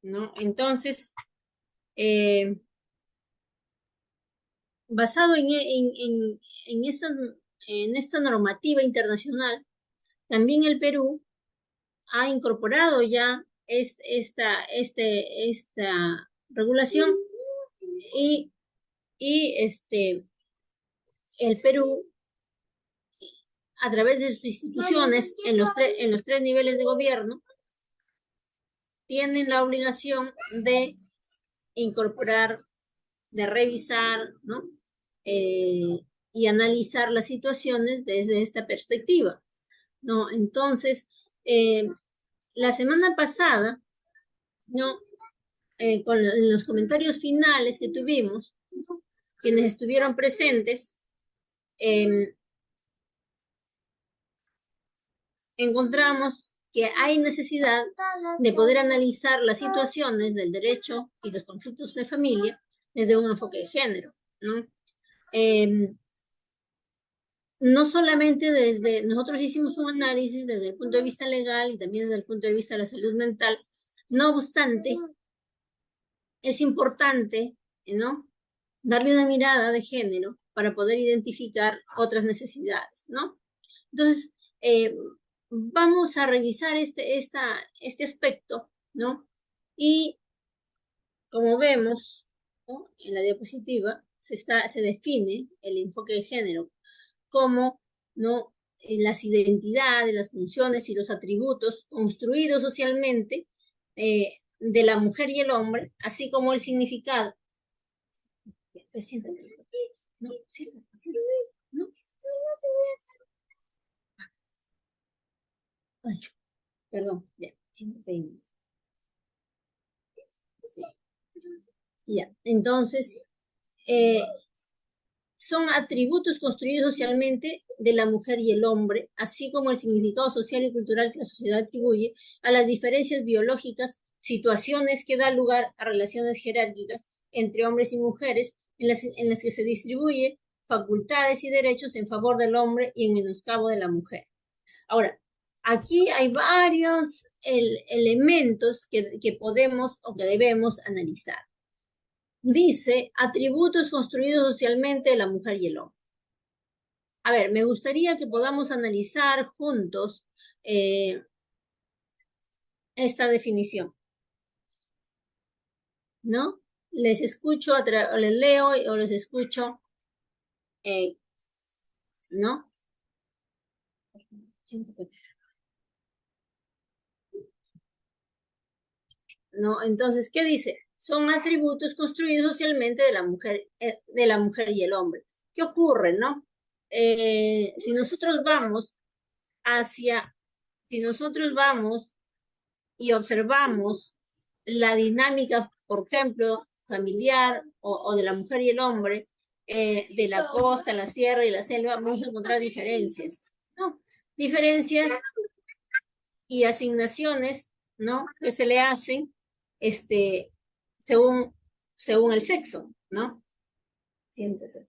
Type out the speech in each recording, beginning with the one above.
¿no? Entonces, basado en esta normativa internacional, también el Perú ha incorporado ya esta regulación y el Perú, a través de sus instituciones en los tres niveles de gobierno, tienen la obligación de incorporar, de revisar, ¿no? Y analizar las situaciones desde esta perspectiva, ¿no? Entonces, la semana pasada, ¿no? Con los comentarios finales que tuvimos, ¿no? Quienes estuvieron presentes, encontramos que hay necesidad de poder analizar las situaciones del derecho y los conflictos de familia desde un enfoque de género, ¿no? No solamente nosotros hicimos un análisis desde el punto de vista legal y también desde el punto de vista de la salud mental. No obstante, es importante, ¿no? Darle una mirada de género para poder identificar otras necesidades, ¿no? Entonces, vamos a revisar este aspecto, ¿no? Y como vemos, ¿no? En la diapositiva se define el enfoque de género como, ¿no? Las identidades, las funciones y los atributos construidos socialmente de la mujer y el hombre, así como el significado. No, no. Ay, perdón, ya, siéntate. Sí. Ya, entonces, son atributos construidos socialmente de la mujer y el hombre, así como el significado social y cultural que la sociedad atribuye a las diferencias biológicas, situaciones que dan lugar a relaciones jerárquicas entre hombres y mujeres, en las que se distribuye facultades y derechos en favor del hombre y en menoscabo de la mujer. Ahora, aquí hay varios elementos que podemos o que debemos analizar. Dice, atributos construidos socialmente de la mujer y el hombre. A ver, me gustaría que podamos analizar juntos esta definición, ¿no? Les escucho, les leo o les escucho, ¿no? ¿No? Entonces, ¿qué dice? Son atributos construidos socialmente de la mujer y el hombre. ¿Qué ocurre, no? Si nosotros vamos si nosotros vamos y observamos la dinámica, por ejemplo, familiar o de la mujer y el hombre, de la costa, la sierra y la selva, vamos a encontrar diferencias, ¿no? Diferencias y asignaciones, ¿no? Que se le hacen, según, según el sexo, ¿no? Siéntate,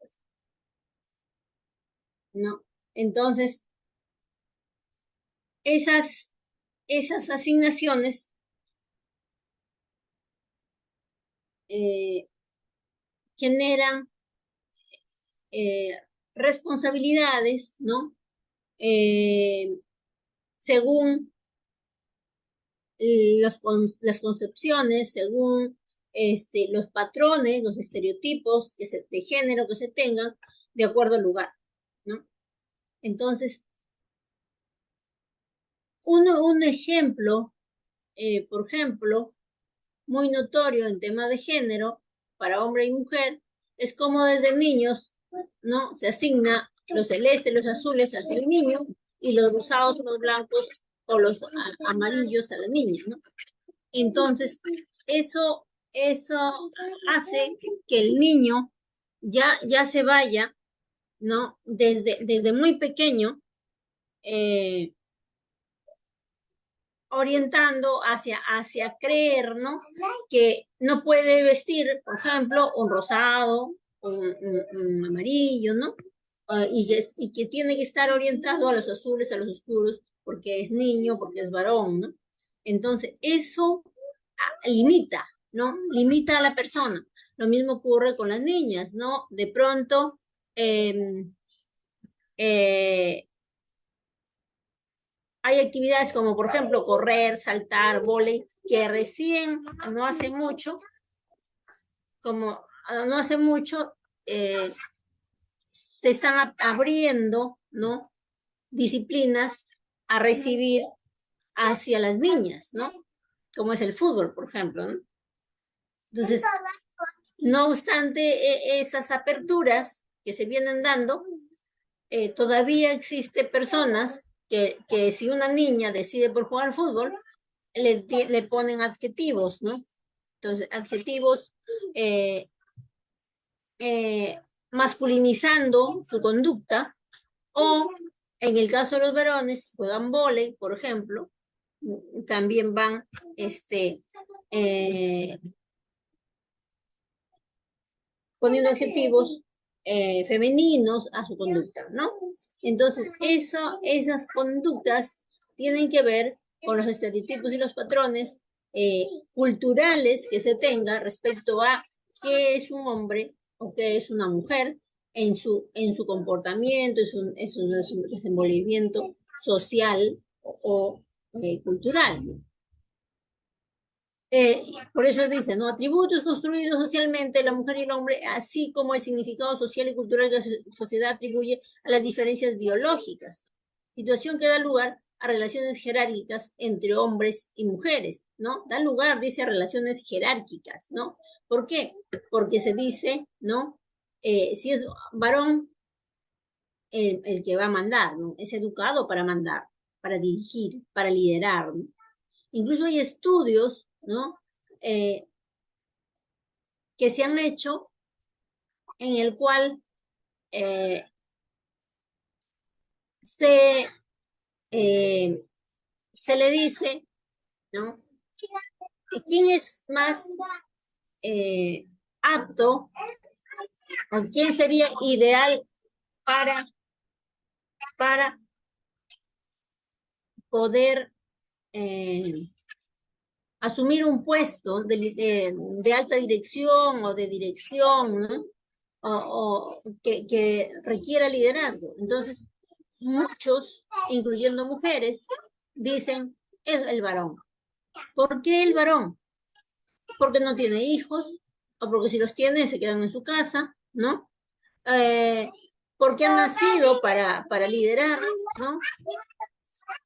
¿no? Entonces, esas asignaciones generan responsabilidades, ¿no? Según las concepciones, según los patrones, los estereotipos de género que se tengan, de acuerdo al lugar, ¿no? Entonces, un ejemplo, por ejemplo, muy notorio en tema de género para hombre y mujer, es como desde niños, ¿no? Se asigna los celestes, los azules hacia el niño y los rosados, los blancos o los amarillos a la niña, ¿no? Entonces, eso hace que el niño ya se vaya, ¿no? Desde muy pequeño, orientando hacia creer, ¿no? Que no puede vestir, por ejemplo, un rosado, un amarillo, ¿no? Y que tiene que estar orientado a los azules, a los oscuros, porque es niño, porque es varón, ¿no? Entonces, eso limita, ¿no? Limita a la persona. Lo mismo ocurre con las niñas, ¿no? De pronto, hay actividades como, por ejemplo, correr, saltar, vóley, que recién, no hace mucho, no hace mucho, se están abriendo, ¿no? Disciplinas a recibir hacia las niñas, ¿no? Como es el fútbol, por ejemplo, ¿no? Entonces, no obstante esas aperturas que se vienen dando, todavía existe personas que si una niña decide por jugar fútbol, le ponen adjetivos, ¿no? Entonces, adjetivos masculinizando su conducta, o en el caso de los varones, juegan vóley, por ejemplo, también van poniendo adjetivos femeninos a su conducta, ¿no? Entonces, esas conductas tienen que ver con los estereotipos y los patrones culturales que se tenga respecto a qué es un hombre o qué es una mujer en su comportamiento, en su desenvolvimiento social o cultural. Por eso dice, ¿no? Atributos construidos socialmente, la mujer y el hombre, así como el significado social y cultural que la sociedad atribuye a las diferencias biológicas. Situación que da lugar a relaciones jerárquicas entre hombres y mujeres, ¿no? Da lugar, dice, a relaciones jerárquicas, ¿no? ¿Por qué? Porque se dice, ¿no? Si es varón, el que va a mandar, ¿no? Es educado para mandar, para dirigir, para liderar, ¿no? Incluso hay estudios, ¿no? Que se han hecho en el cual se, se le dice, ¿no? ¿Quién es más apto o quién sería ideal para poder asumir un puesto de alta dirección o de dirección, ¿no? O que requiera liderazgo? Entonces, muchos, incluyendo mujeres, dicen, es el varón. ¿Por qué el varón? Porque no tiene hijos, o porque si los tiene se quedan en su casa, ¿no? Porque han nacido para liderar, ¿no?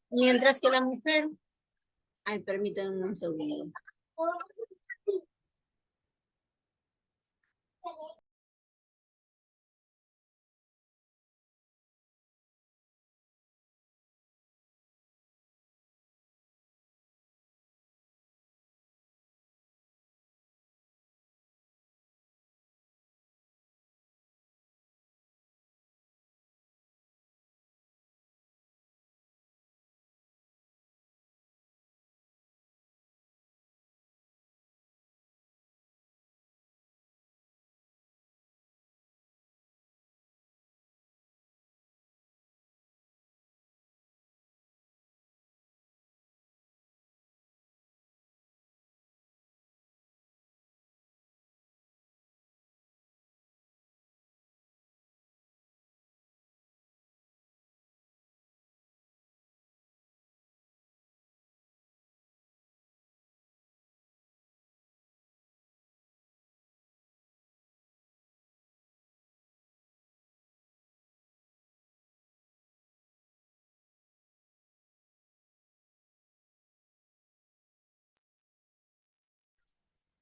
Mientras que la mujer, ay, permítanme un segundo.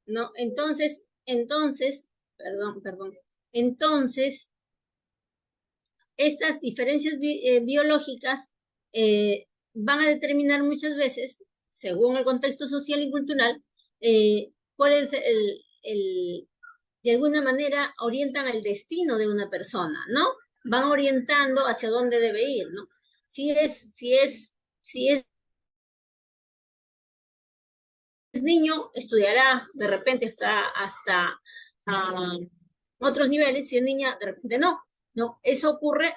No, perdón. Entonces, estas diferencias biológicas van a determinar muchas veces, según el contexto social y cultural, cuál es de alguna manera orientan el destino de una persona, ¿no? Van orientando hacia dónde debe ir, ¿no? Si es niño, estudiará de repente hasta otros niveles, si es niña, de repente no. Eso ocurre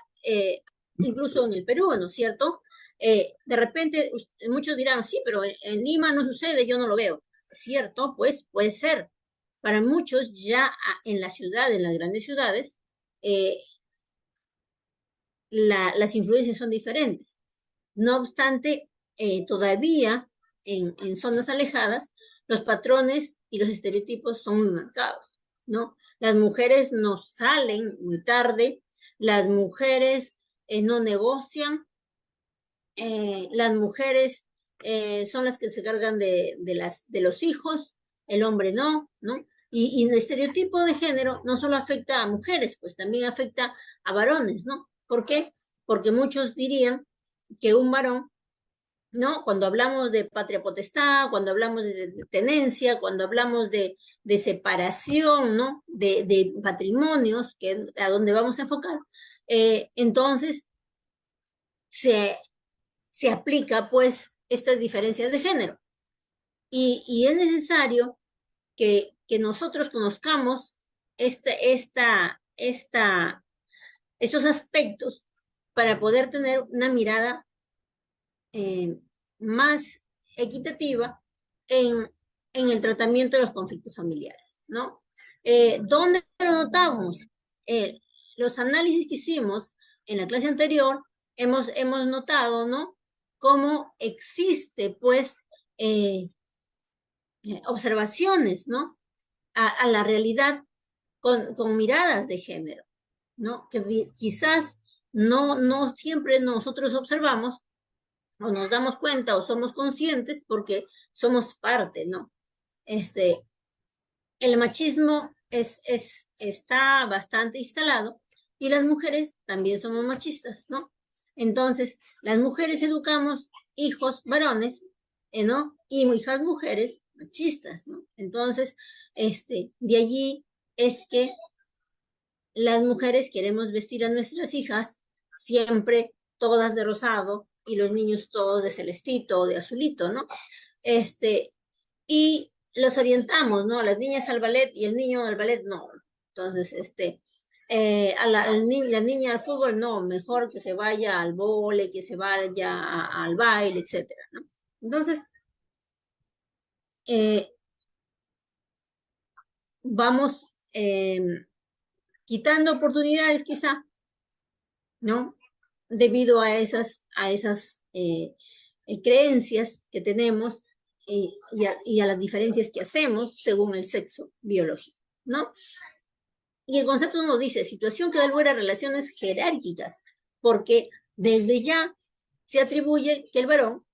incluso en el Perú, ¿no es cierto? De repente, muchos dirán, sí, pero en Lima no sucede, yo no lo veo. cierto, pues puede ser. Para muchos ya en la ciudad, en las grandes ciudades, eh, las influencias son diferentes. No obstante, todavía en zonas alejadas, los patrones y los estereotipos son muy marcados, ¿no? Las mujeres no salen muy tarde, las mujeres no negocian, las mujeres son las que se cargan de los hijos, el hombre no, ¿no? Y el estereotipo de género no solo afecta a mujeres, pues también afecta a varones, ¿no? ¿Por qué? Porque muchos dirían que un varón, ¿no? Cuando hablamos de patria potestad, cuando hablamos de tenencia, cuando hablamos de separación, ¿no? De patrimonios, que es a donde vamos a enfocar, entonces se, se aplica pues estas diferencias de género. Y es necesario que nosotros conozcamos estos aspectos para poder tener una mirada más equitativa en el tratamiento de los conflictos familiares, ¿no? ¿Dónde lo notamos? Eh, los análisis que hicimos en la clase anterior, hemos notado, ¿no? Cómo existe, pues, observaciones, ¿no? A la realidad con miradas de género, ¿no? Que quizás no siempre nosotros observamos o nos damos cuenta o somos conscientes porque somos parte, ¿no? Este, el machismo está bastante instalado y las mujeres también somos machistas, ¿no? Entonces, las mujeres educamos hijos varones, ¿no? Y hijas mujeres machistas, ¿no? Entonces, de allí es que las mujeres queremos vestir a nuestras hijas siempre todas de rosado y los niños todos de celestito o de azulito, ¿no? Y los orientamos, ¿no? A las niñas al ballet y el niño al ballet no. Entonces, la niña al fútbol no, mejor que se vaya al vole, que se vaya al baile, etcétera, ¿no? Entonces, eh, vamos quitando oportunidades quizá, ¿no? Debido a esas creencias que tenemos y a las diferencias que hacemos según el sexo biológico, ¿no? Y el concepto nos dice situación que da lugar a relaciones jerárquicas, porque desde ya se atribuye que el varón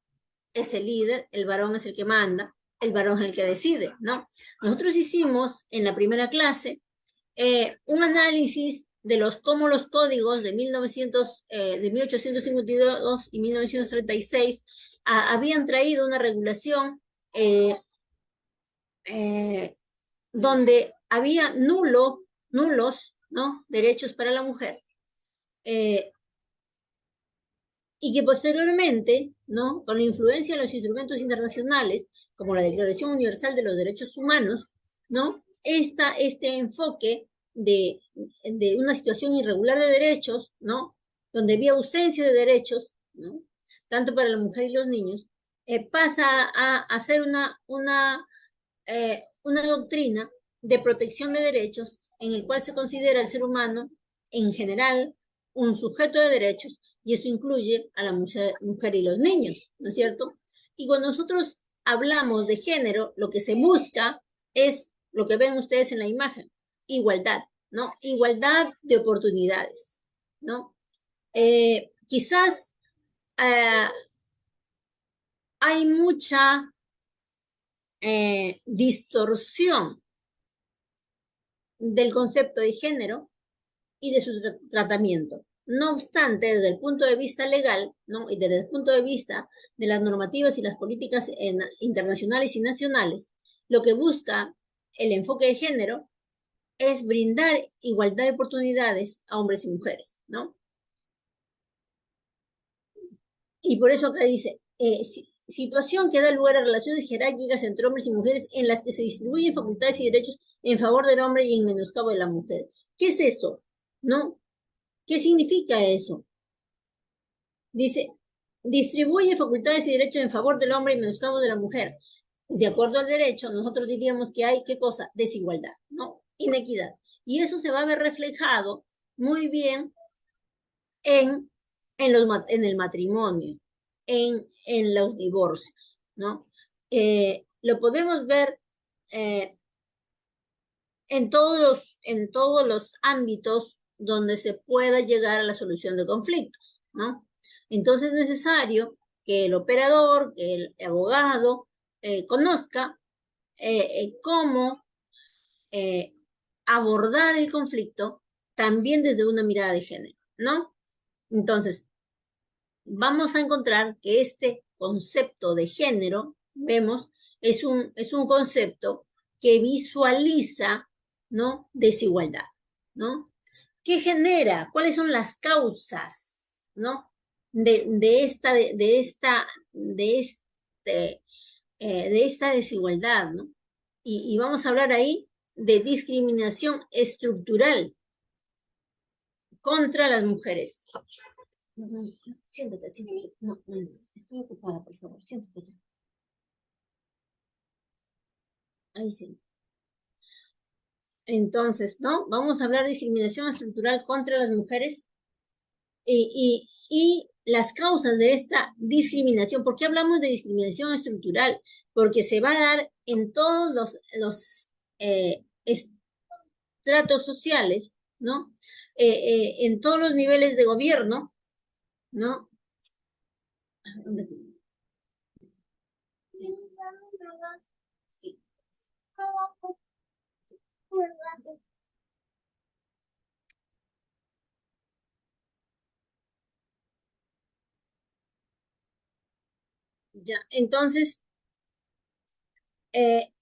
es el líder, el varón es el que manda, el varón es el que decide, ¿no? Nosotros hicimos en la primera clase un análisis de cómo los códigos de 1852 y 1936 habían traído una regulación eh, donde había nulos, ¿no? Derechos para la mujer, eh, y que posteriormente, ¿no? Con la influencia de los instrumentos internacionales, como la Declaración Universal de los Derechos Humanos, ¿no? Este enfoque de una situación irregular de derechos, ¿no? Donde había ausencia de derechos, ¿no? Tanto para la mujer y los niños, pasa a ser una doctrina de protección de derechos en el cual se considera al ser humano en general un sujeto de derechos y eso incluye a la mujer y los niños, ¿no es cierto? Y cuando nosotros hablamos de género, lo que se busca es lo que ven ustedes en la imagen, igualdad, ¿no? Igualdad de oportunidades, ¿no? Quizás hay mucha distorsión del concepto de género y de su tratamiento. No obstante, desde el punto de vista legal, ¿no? Y desde el punto de vista de las normativas y las políticas internacionales y nacionales, lo que busca el enfoque de género es brindar igualdad de oportunidades a hombres y mujeres, ¿no? Y por eso acá dice, situación que da lugar a relaciones jerárquicas entre hombres y mujeres en las que se distribuyen facultades y derechos en favor del hombre y en menoscabo de la mujer. ¿Qué es eso? ¿No? ¿Qué significa eso? Dice, distribuye facultades y derechos en favor del hombre y menoscabo de la mujer. de acuerdo al derecho, nosotros diríamos que hay, ¿qué cosa? Desigualdad, ¿no? Inequidad. Y eso se va a ver reflejado muy bien en el matrimonio, en los divorcios, ¿no? Lo podemos ver eh, en todos los ámbitos donde se pueda llegar a la solución de conflictos, ¿no? Entonces es necesario que el operador, que el abogado conozca cómo eh, abordar el conflicto también desde una mirada de género, ¿no? Entonces, vamos a encontrar que este concepto de género, vemos, es un concepto que visualiza, ¿no? Desigualdad, ¿no? ¿Qué genera? ¿Cuáles son las causas, ¿no? Este, de esta desigualdad, ¿no? Y vamos a hablar ahí de discriminación estructural contra las mujeres. No, siéntate, siéntate. No, no, no, estoy ocupada, por favor, siéntate ya. Ahí sí. Entonces, ¿no? Vamos a hablar de discriminación estructural contra las mujeres y las causas de esta discriminación. ¿Por qué hablamos de discriminación estructural? Porque se va a dar en todos los estratos sociales, ¿no? En todos los niveles de gobierno, ¿no? Sí. Ya, entonces, eh,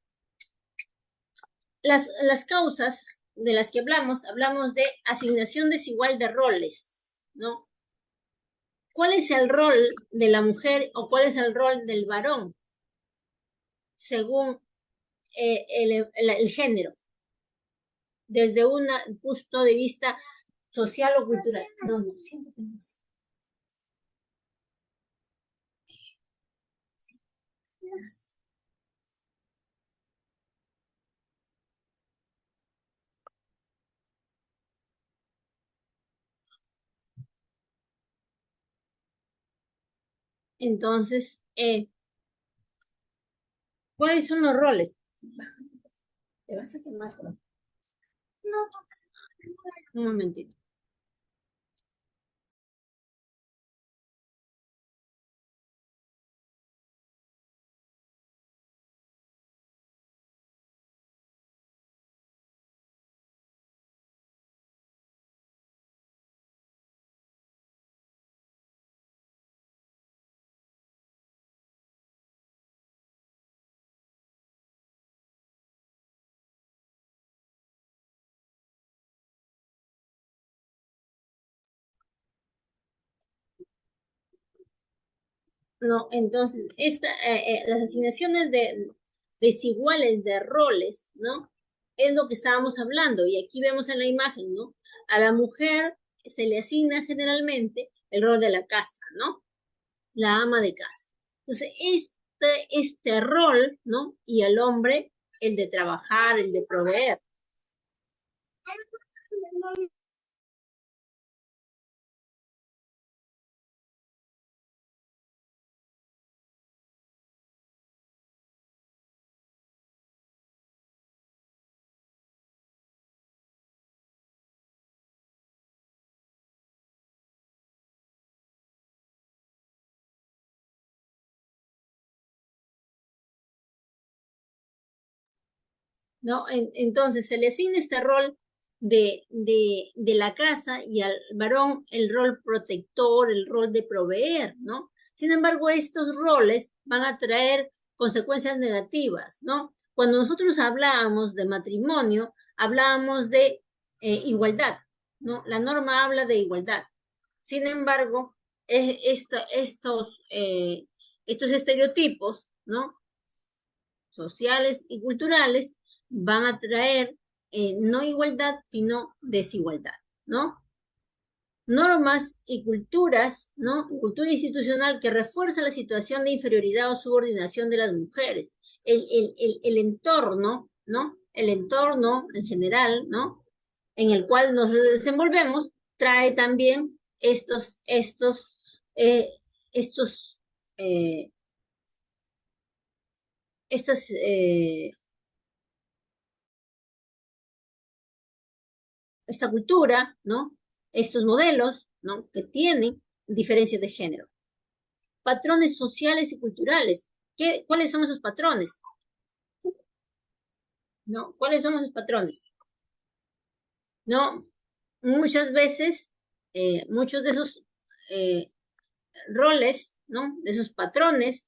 las causas de las que hablamos de asignación desigual de roles, ¿no? ¿Cuál es el rol de la mujer o cuál es el rol del varón según el género, desde un punto de vista social o cultural? No, no, siéntate más. Entonces, ¿cuáles son los roles? Te vas a quemar. Un momentito. No, entonces, las asignaciones desiguales de roles, ¿no? Es lo que estábamos hablando, y aquí vemos en la imagen, ¿no? A la mujer se le asigna generalmente el rol de la casa, ¿no? La ama de casa. Entonces, este rol, ¿no? Y al hombre, el de trabajar, el de proveer. ¿No? Entonces se le asigna este rol de la casa y al varón el rol protector, el rol de proveer, ¿no? Sin embargo, estos roles van a traer consecuencias negativas, ¿no? Cuando nosotros hablábamos de matrimonio, hablábamos de igualdad, ¿no? La norma habla de igualdad. Sin embargo, estos estereotipos, ¿no? Sociales y culturales van a traer no igualdad, sino desigualdad, ¿no? normas y culturas, ¿no? Cultura institucional que refuerza la situación de inferioridad o subordinación de las mujeres. El entorno, ¿no? El entorno en general, ¿no? En el cual nos desenvolvemos, trae también eh, estos, eh, estas, esta cultura, ¿no? Estos modelos, ¿no? Que tienen diferencias de género. Patrones sociales y culturales. ¿Cuáles son esos patrones? ¿No? ¿Cuáles son esos patrones? ¿No? Muchas veces, muchos de esos eh, roles, ¿no? De esos patrones,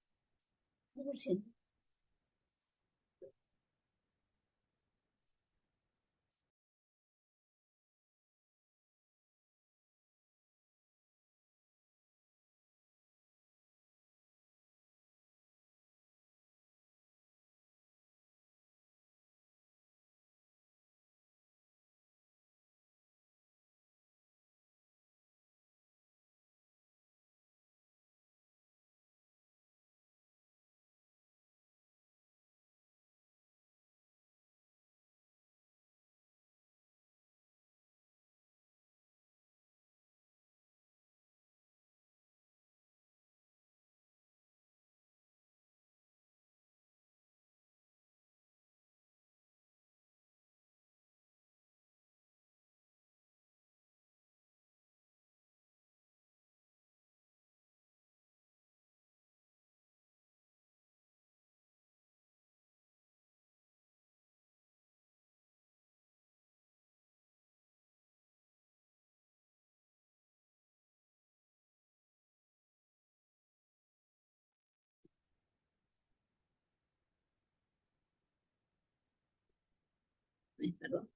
perdón.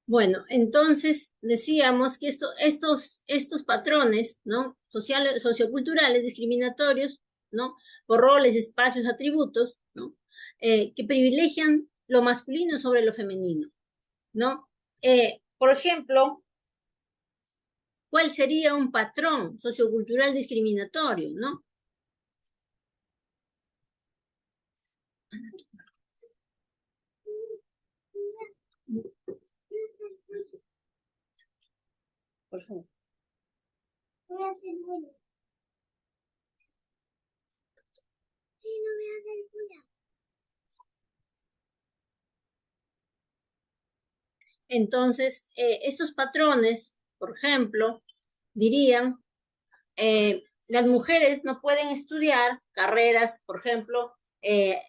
Bueno, entonces decíamos que estos patrones, ¿no? Sociales, socioculturales, discriminatorios, ¿no? Por roles, espacios, atributos, ¿no? Que privilegian lo masculino sobre lo femenino, ¿no? Por ejemplo, ¿cuál sería un patrón sociocultural discriminatorio, ¿no? Por favor. Sí, no me hace bulla. Entonces, estos patrones, por ejemplo, dirían, las mujeres no pueden estudiar carreras, por ejemplo, eh,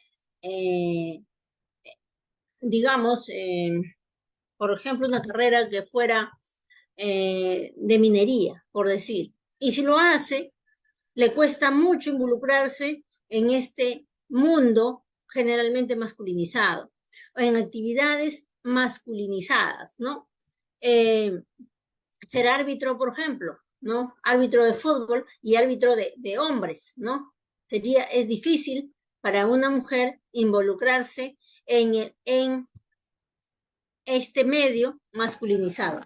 digamos, por ejemplo, una carrera que fuera de minería, por decir. Y si lo hace, le cuesta mucho involucrarse en este mundo generalmente masculinizado, o en actividades masculinizadas, ¿no? Ser árbitro, por ejemplo, ¿no? Árbitro de fútbol y árbitro de hombres, ¿no? Es difícil para una mujer involucrarse en este medio masculinizado.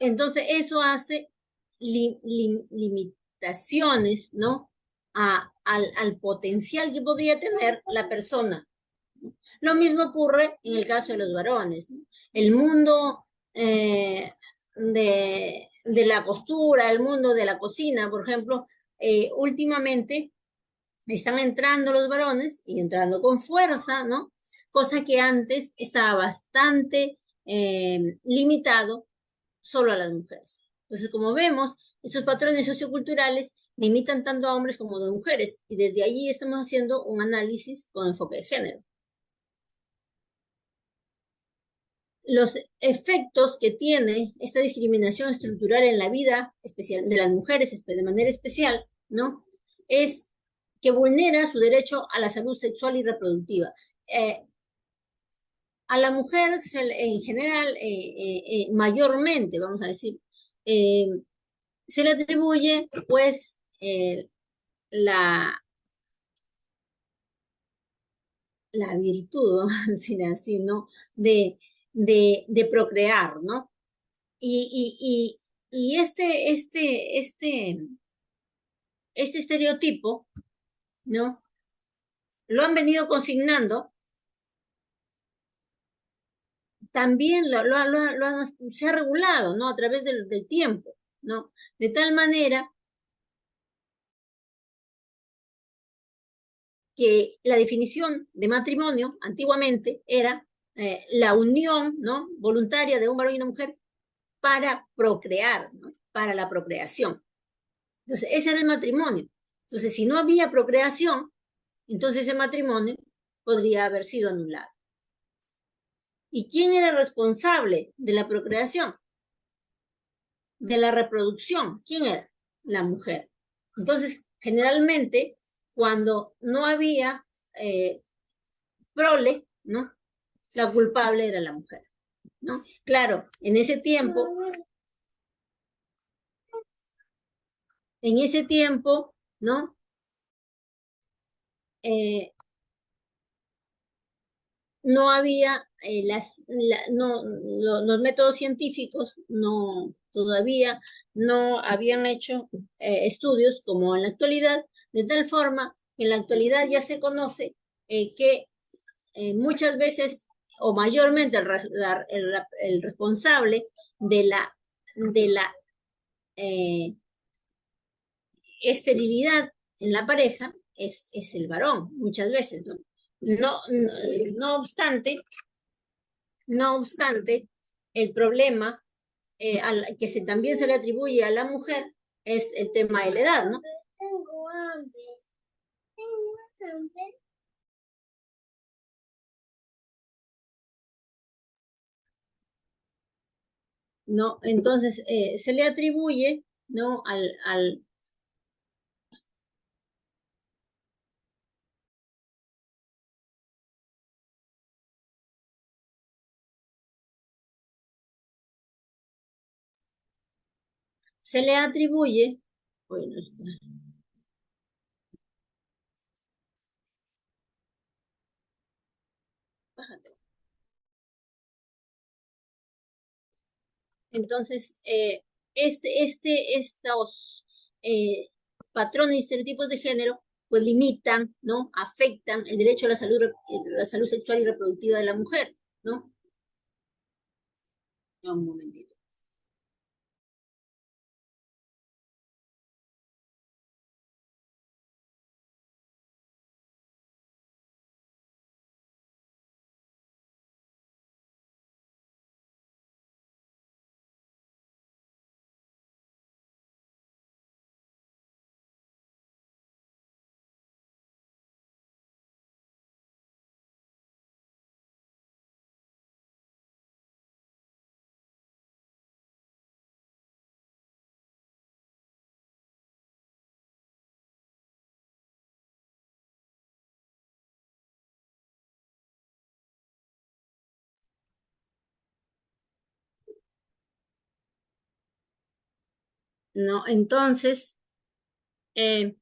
Entonces, eso hace limitaciones, ¿no? Al potencial que podría tener la persona. Lo mismo ocurre en el caso de los varones, ¿no? El mundo de la costura, el mundo de la cocina, por ejemplo, últimamente están entrando los varones y entrando con fuerza, ¿no? Cosa que antes estaba bastante limitado solo a las mujeres. Entonces, como vemos, estos patrones socioculturales limitan tanto a hombres como a mujeres y desde allí estamos haciendo un análisis con enfoque de género. Los efectos que tiene esta discriminación estructural en la vida especial de las mujeres de manera especial, ¿no? Es que vulnera su derecho a la salud sexual y reproductiva. A la mujer en general, mayormente, vamos a decir, se le atribuye pues la la virtud, vamos a decir así, ¿no? De procrear, ¿no? Y este estereotipo, ¿no? Lo han venido consignando, también se ha regulado, ¿no? A través del tiempo, ¿no? De tal manera que la definición de matrimonio antiguamente era la unión, ¿no? Voluntaria de un varón y una mujer para procrear, ¿no? Para la procreación. Entonces, ese era el matrimonio. Entonces, si no había procreación, entonces ese matrimonio podría haber sido anulado. ¿Y quién era responsable de la procreación? De la reproducción. ¿Quién era? La mujer. Entonces, generalmente, cuando no había prole, ¿no? La culpable era la mujer, ¿no? Claro, en ese tiempo, ¿no? Eh, no había los métodos científicos todavía no habían hecho estudios como en la actualidad, de tal forma que en la actualidad ya se conoce que muchas veces o mayormente el responsable de la eh, esterilidad en la pareja es el varón, muchas veces, ¿no? No, no, no obstante, no obstante, el problema que también se le atribuye a la mujer es el tema de la edad, ¿no? Tengo hambre. Tengo hambre. ¿No? Entonces, se le atribuye, ¿no? Se le atribuye, bueno, está, bájate. Entonces, estos eh, patrones y estereotipos de género, pues limitan, ¿no? Afectan el derecho a la salud sexual y reproductiva de la mujer, ¿no? Un momentito. ¿No? Entonces, eh,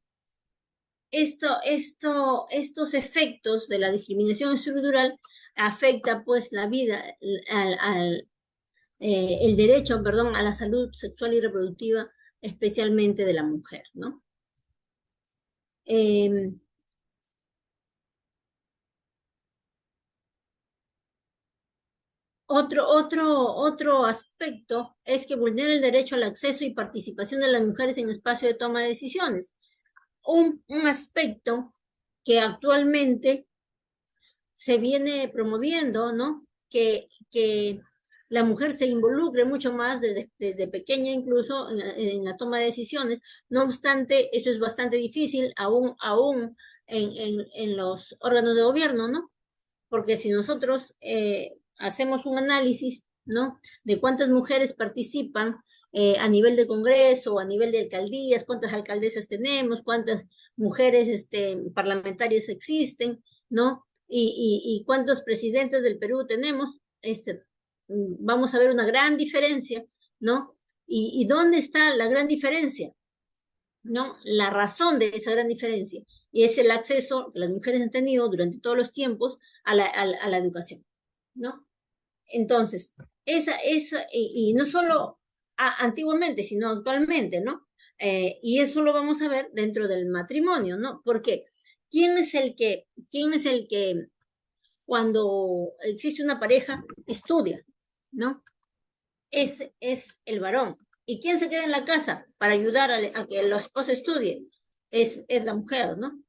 estos efectos de la discriminación estructural afecta pues la vida, el derecho, perdón, a la salud sexual y reproductiva, especialmente de la mujer, ¿no? Eh, otro aspecto es que vulnera el derecho al acceso y participación de las mujeres en el espacio de toma de decisiones. Un aspecto que actualmente se viene promoviendo, ¿no? Que la mujer se involucre mucho más desde pequeña incluso en la toma de decisiones. No obstante, eso es bastante difícil aún en los órganos de gobierno, ¿no? Porque si nosotros hacemos un análisis, ¿no? De cuántas mujeres participan a nivel de Congreso o a nivel de alcaldías, cuántas alcaldesas tenemos, cuántas mujeres parlamentarias existen, ¿no? Y cuántos presidentes del Perú tenemos, vamos a ver una gran diferencia, ¿no? ¿Y dónde está la gran diferencia? ¿no? La razón de esa gran diferencia, y es el acceso que las mujeres han tenido durante todos los tiempos a la educación, ¿no? Entonces, y no solo antiguamente, sino actualmente, ¿no? Y eso lo vamos a ver dentro del matrimonio, ¿no? Porque quién es el que cuando existe una pareja estudia, ¿no? Es el varón. ¿Y quién se queda en la casa para ayudar a que el esposo estudie? Es la mujer, ¿no?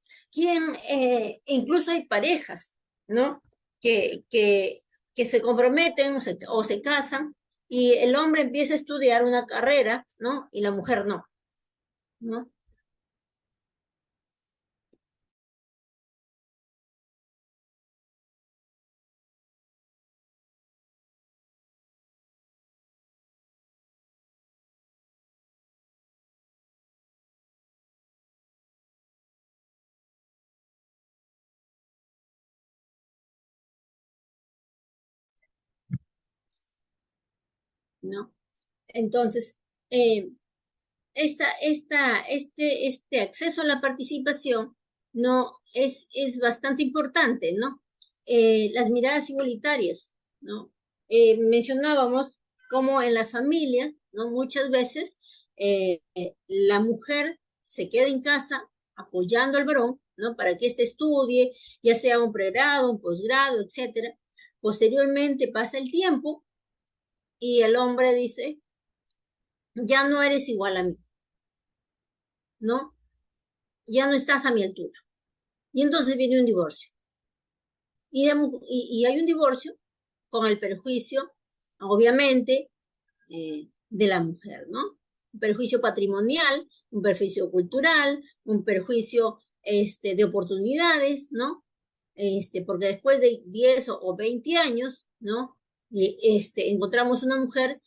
Incluso hay parejas, ¿no? Que, que, que se comprometen o se casan y el hombre empieza a estudiar una carrera, ¿no? Y la mujer no, ¿no? ¿No? Entonces, eh, este acceso a la participación no es bastante importante, ¿no? Las miradas igualitarias, ¿no? Mencionábamos cómo en la familia, ¿no? Muchas veces la mujer se queda en casa apoyando al varón, ¿no? Para que éste estudie, ya sea un pregrado, un posgrado, etcétera. Posteriormente pasa el tiempo y el hombre dice, ya no eres igual a mí, ¿no? Ya no estás a mi altura. Y entonces viene un divorcio. Y hay un divorcio con el perjuicio, obviamente, de la mujer, ¿no? Un perjuicio patrimonial, un perjuicio cultural, un perjuicio de oportunidades, ¿no? Porque después de 10 o 20 años, ¿no? Encontramos una mujer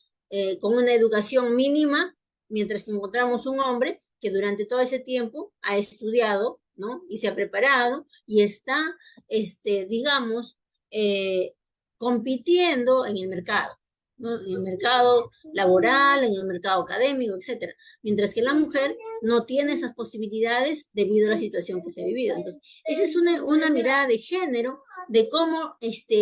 con una educación mínima, mientras que encontramos un hombre que durante todo ese tiempo ha estudiado, ¿no? Y se ha preparado y está, digamos, eh, compitiendo en el mercado, ¿no? En el mercado laboral, en el mercado académico, etcétera. Mientras que la mujer no tiene esas posibilidades debido a la situación que se ha vivido. Entonces, esa es una mirada de género de cómo esta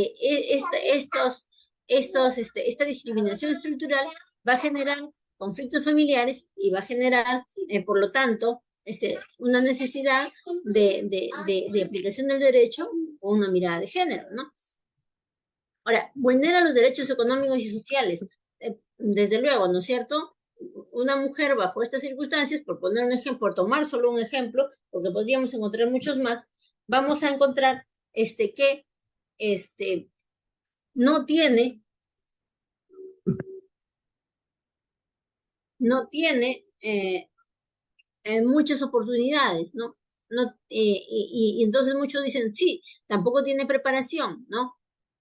discriminación estructural va a generar conflictos familiares y va a generar, por lo tanto, una necesidad de aplicación del derecho o una mirada de género, ¿no? Ahora, vulnera los derechos económicos y sociales. Desde luego, ¿no es cierto? Una mujer bajo estas circunstancias, por poner un ejemplo, por tomar solo un ejemplo, porque podríamos encontrar muchos más, vamos a encontrar que este, no tiene, no tiene muchas oportunidades, ¿no? No, y entonces muchos dicen, sí, tampoco tiene preparación, ¿no?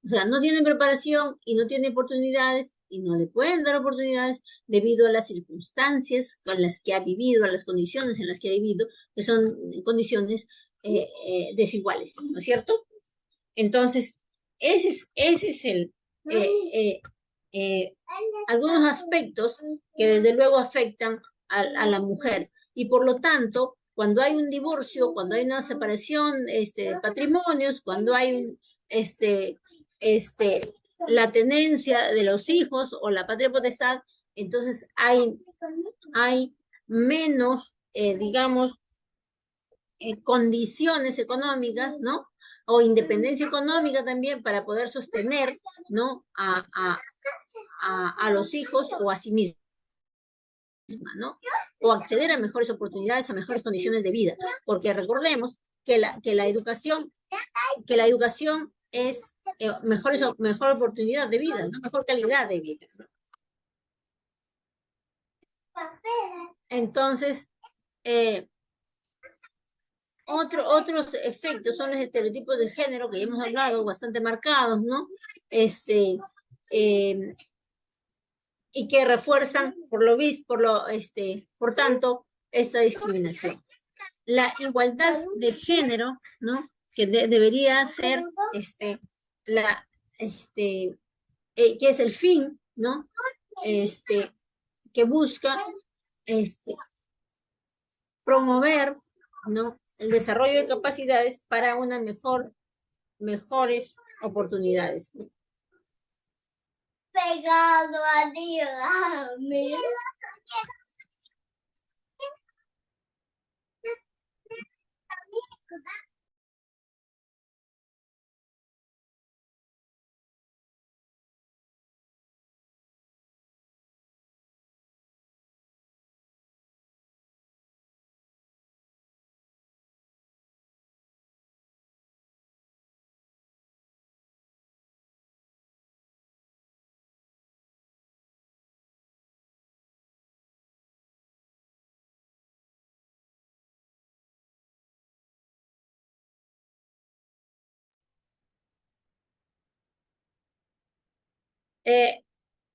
O sea, no tiene preparación y no tiene oportunidades y no le pueden dar oportunidades debido a las circunstancias con las que ha vivido, a las condiciones en las que ha vivido, que son condiciones desiguales, ¿no es cierto? Entonces, ese es eh, eh, eh, algunos aspectos que desde luego afectan la mujer. Y por lo tanto, cuando hay un divorcio, cuando hay una separación de patrimonios, cuando hay este, este, la tenencia de los hijos o la patria potestad, entonces hay menos, digamos, condiciones económicas, ¿no? O independencia económica también para poder sostener, ¿no? A los hijos o a sí misma, ¿no? O acceder a mejores oportunidades, a mejores condiciones de vida. Porque recordemos que la educación es mejor oportunidad de vida, ¿no? Mejor calidad de vida, ¿no? Entonces, eh, otros efectos son los estereotipos de género que ya hemos hablado, bastante marcados, ¿no? Este, eh, y que refuerzan, por tanto, esta discriminación. La igualdad de género, ¿no? Que debería ser, la, que es el fin, ¿no? Este, que busca, este, promover, ¿no?, el desarrollo de capacidades para una mejores oportunidades, ¿no? Pegado, ayúdame.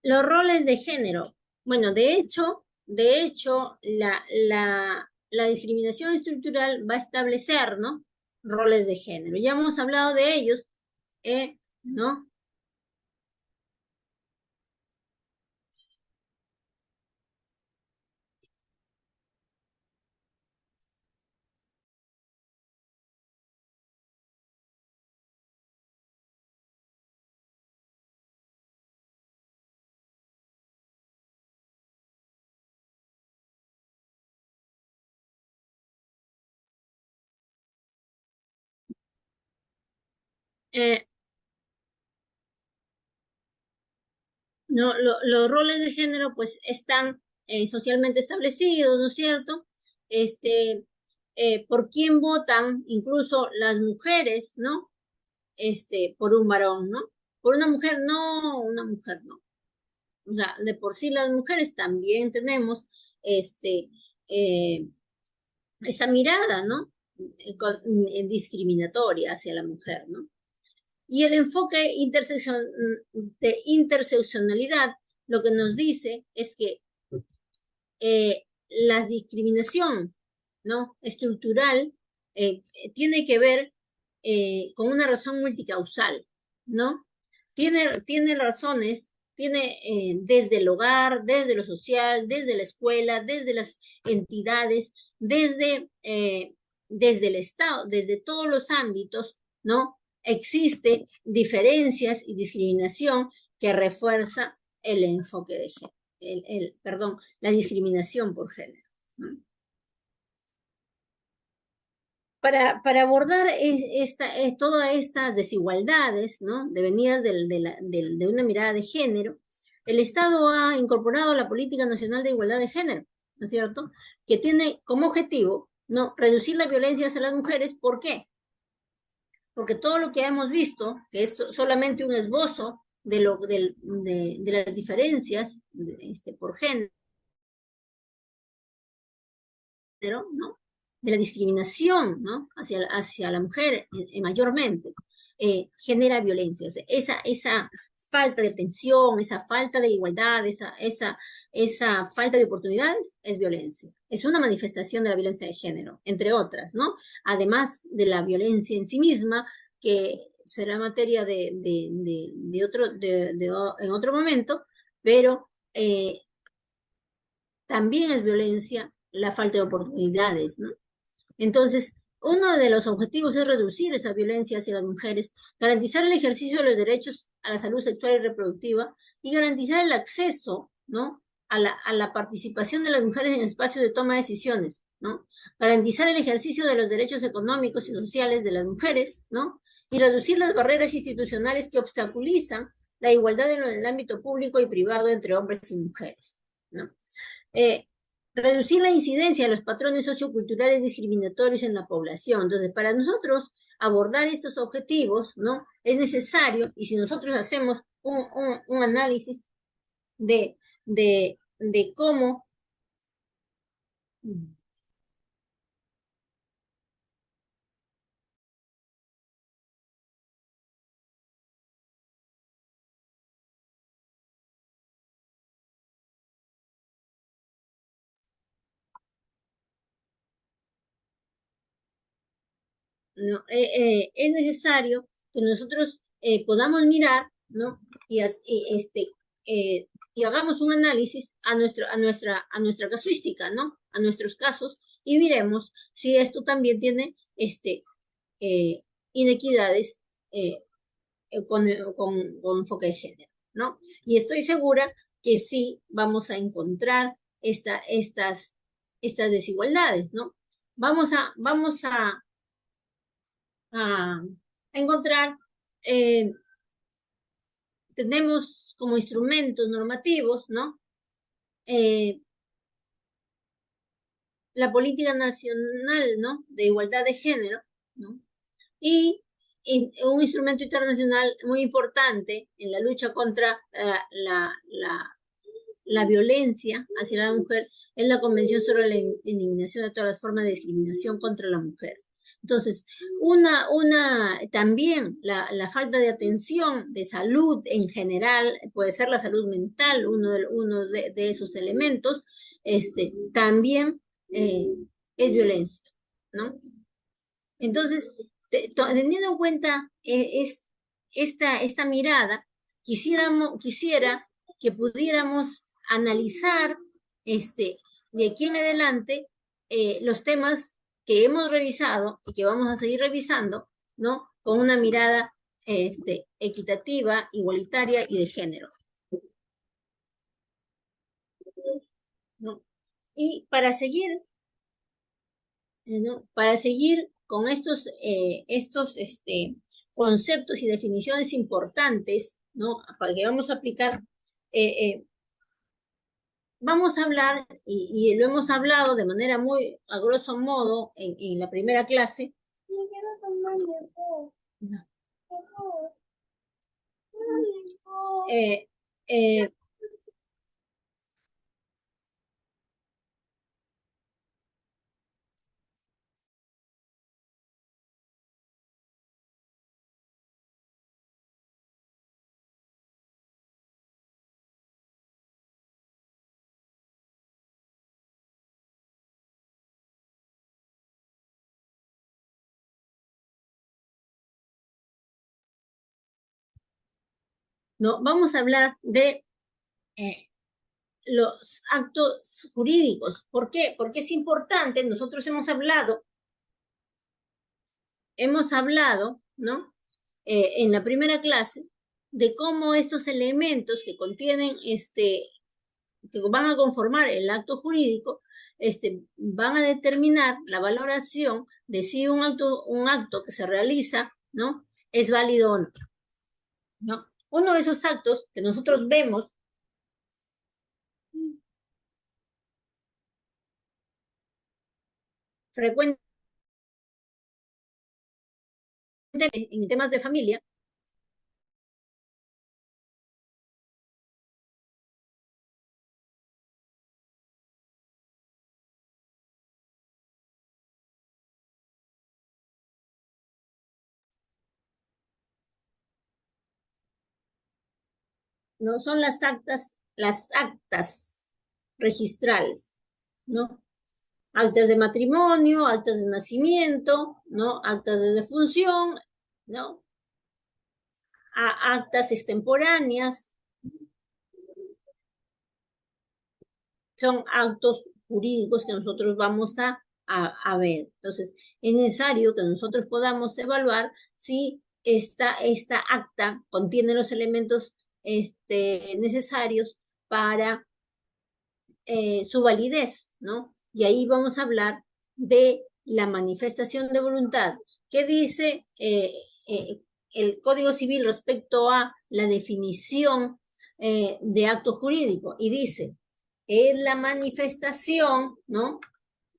Los roles de género. Bueno, de hecho, la discriminación estructural va a establecer, ¿no?, roles de género. Ya hemos hablado de ellos, ¿no? Eh, no, los roles de género pues están socialmente establecidos, ¿no es cierto? Por quién votan incluso las mujeres, ¿no? Por un varón, ¿no? Por una mujer no. O sea, de por sí las mujeres también tenemos este, eh, esa mirada, ¿no? Discriminatoria hacia la mujer, ¿no? Y el enfoque de interseccionalidad lo que nos dice es que la discriminación, ¿no?, estructural tiene que ver con una razón multicausal, ¿no? Tiene razones, tiene desde el hogar, desde lo social, desde la escuela, desde las entidades, desde el Estado, desde todos los ámbitos, ¿no? Existe diferencias y discriminación que refuerza el enfoque de género, perdón, la discriminación por género, ¿no? Para abordar todas estas desigualdades, ¿no?, devenidas de una mirada de género, el Estado ha incorporado la Política Nacional de Igualdad de Género, ¿no es cierto?, que tiene como objetivo, ¿no?, reducir la violencia hacia las mujeres. ¿Por qué? Porque todo lo que hemos visto, que es solamente un esbozo de las diferencias por género, ¿no?, de la discriminación, ¿no?, hacia la mujer mayormente, genera violencia. O sea, esa falta de atención, esa falta de igualdad, esa falta de oportunidades es violencia. Es una manifestación de la violencia de género, entre otras, ¿no? Además de la violencia en sí misma, que será materia en otro momento, pero también es violencia la falta de oportunidades, ¿no? Entonces, uno de los objetivos es reducir esa violencia hacia las mujeres, garantizar el ejercicio de los derechos a la salud sexual y reproductiva y garantizar el acceso, ¿no?, a la participación de las mujeres en espacios de toma de decisiones, ¿no? Garantizar el ejercicio de los derechos económicos y sociales de las mujeres, ¿no? Y reducir las barreras institucionales que obstaculizan la igualdad en el ámbito público y privado entre hombres y mujeres, ¿no? Eh, Reducir la incidencia de los patrones socioculturales discriminatorios en la población. Entonces, para nosotros abordar estos objetivos, ¿no?, es necesario, y si nosotros hacemos un análisis de cómo ¿no? Es necesario que nosotros podamos mirar, ¿no?, y y hagamos un análisis a nuestra casuística, ¿no? A nuestros casos, y miremos si esto también tiene inequidades con enfoque de género, ¿no? Y estoy segura que sí vamos a encontrar estas desigualdades, ¿no? Vamos a encontrar, tenemos como instrumentos normativos, ¿no? La política nacional, ¿no? De igualdad de género, ¿no? Y un instrumento internacional muy importante en la lucha contra la violencia hacia la mujer es la Convención sobre la Eliminación de todas las formas de discriminación contra la mujer. Entonces, también la falta de atención de salud en general, puede ser la salud mental, uno de esos elementos, también es violencia, ¿no? Entonces, teniendo en cuenta esta mirada, quisiera que pudiéramos analizar de aquí en adelante los temas que hemos revisado y que vamos a seguir revisando, ¿no? Con una mirada equitativa, igualitaria y de género, ¿no? Y para seguir, ¿no? Para seguir con estos conceptos y definiciones importantes, ¿no? Para que vamos a aplicar, vamos a hablar, y lo hemos hablado de manera muy a grosso modo en la primera clase. No. Eh, eh, no, vamos a hablar de los actos jurídicos. ¿Por qué? Porque es importante. Nosotros hemos hablado, ¿no? En la primera clase, de cómo estos elementos que contienen, que van a conformar el acto jurídico, van a determinar la valoración de si un acto que se realiza, ¿no? Es válido o no, ¿no? Uno de esos actos que nosotros vemos frecuentemente en temas de familia, ¿no? Son las actas registrales, ¿no? Actas de matrimonio, actas de nacimiento, ¿no? Actas de defunción, ¿no? Actas extemporáneas, son actos jurídicos que nosotros vamos a ver. Entonces, es necesario que nosotros podamos evaluar si esta acta contiene los elementos necesarios para su validez, ¿no? Y ahí vamos a hablar de la manifestación de voluntad. ¿Qué dice el Código Civil respecto a la definición de acto jurídico? Y dice, es la manifestación, ¿no?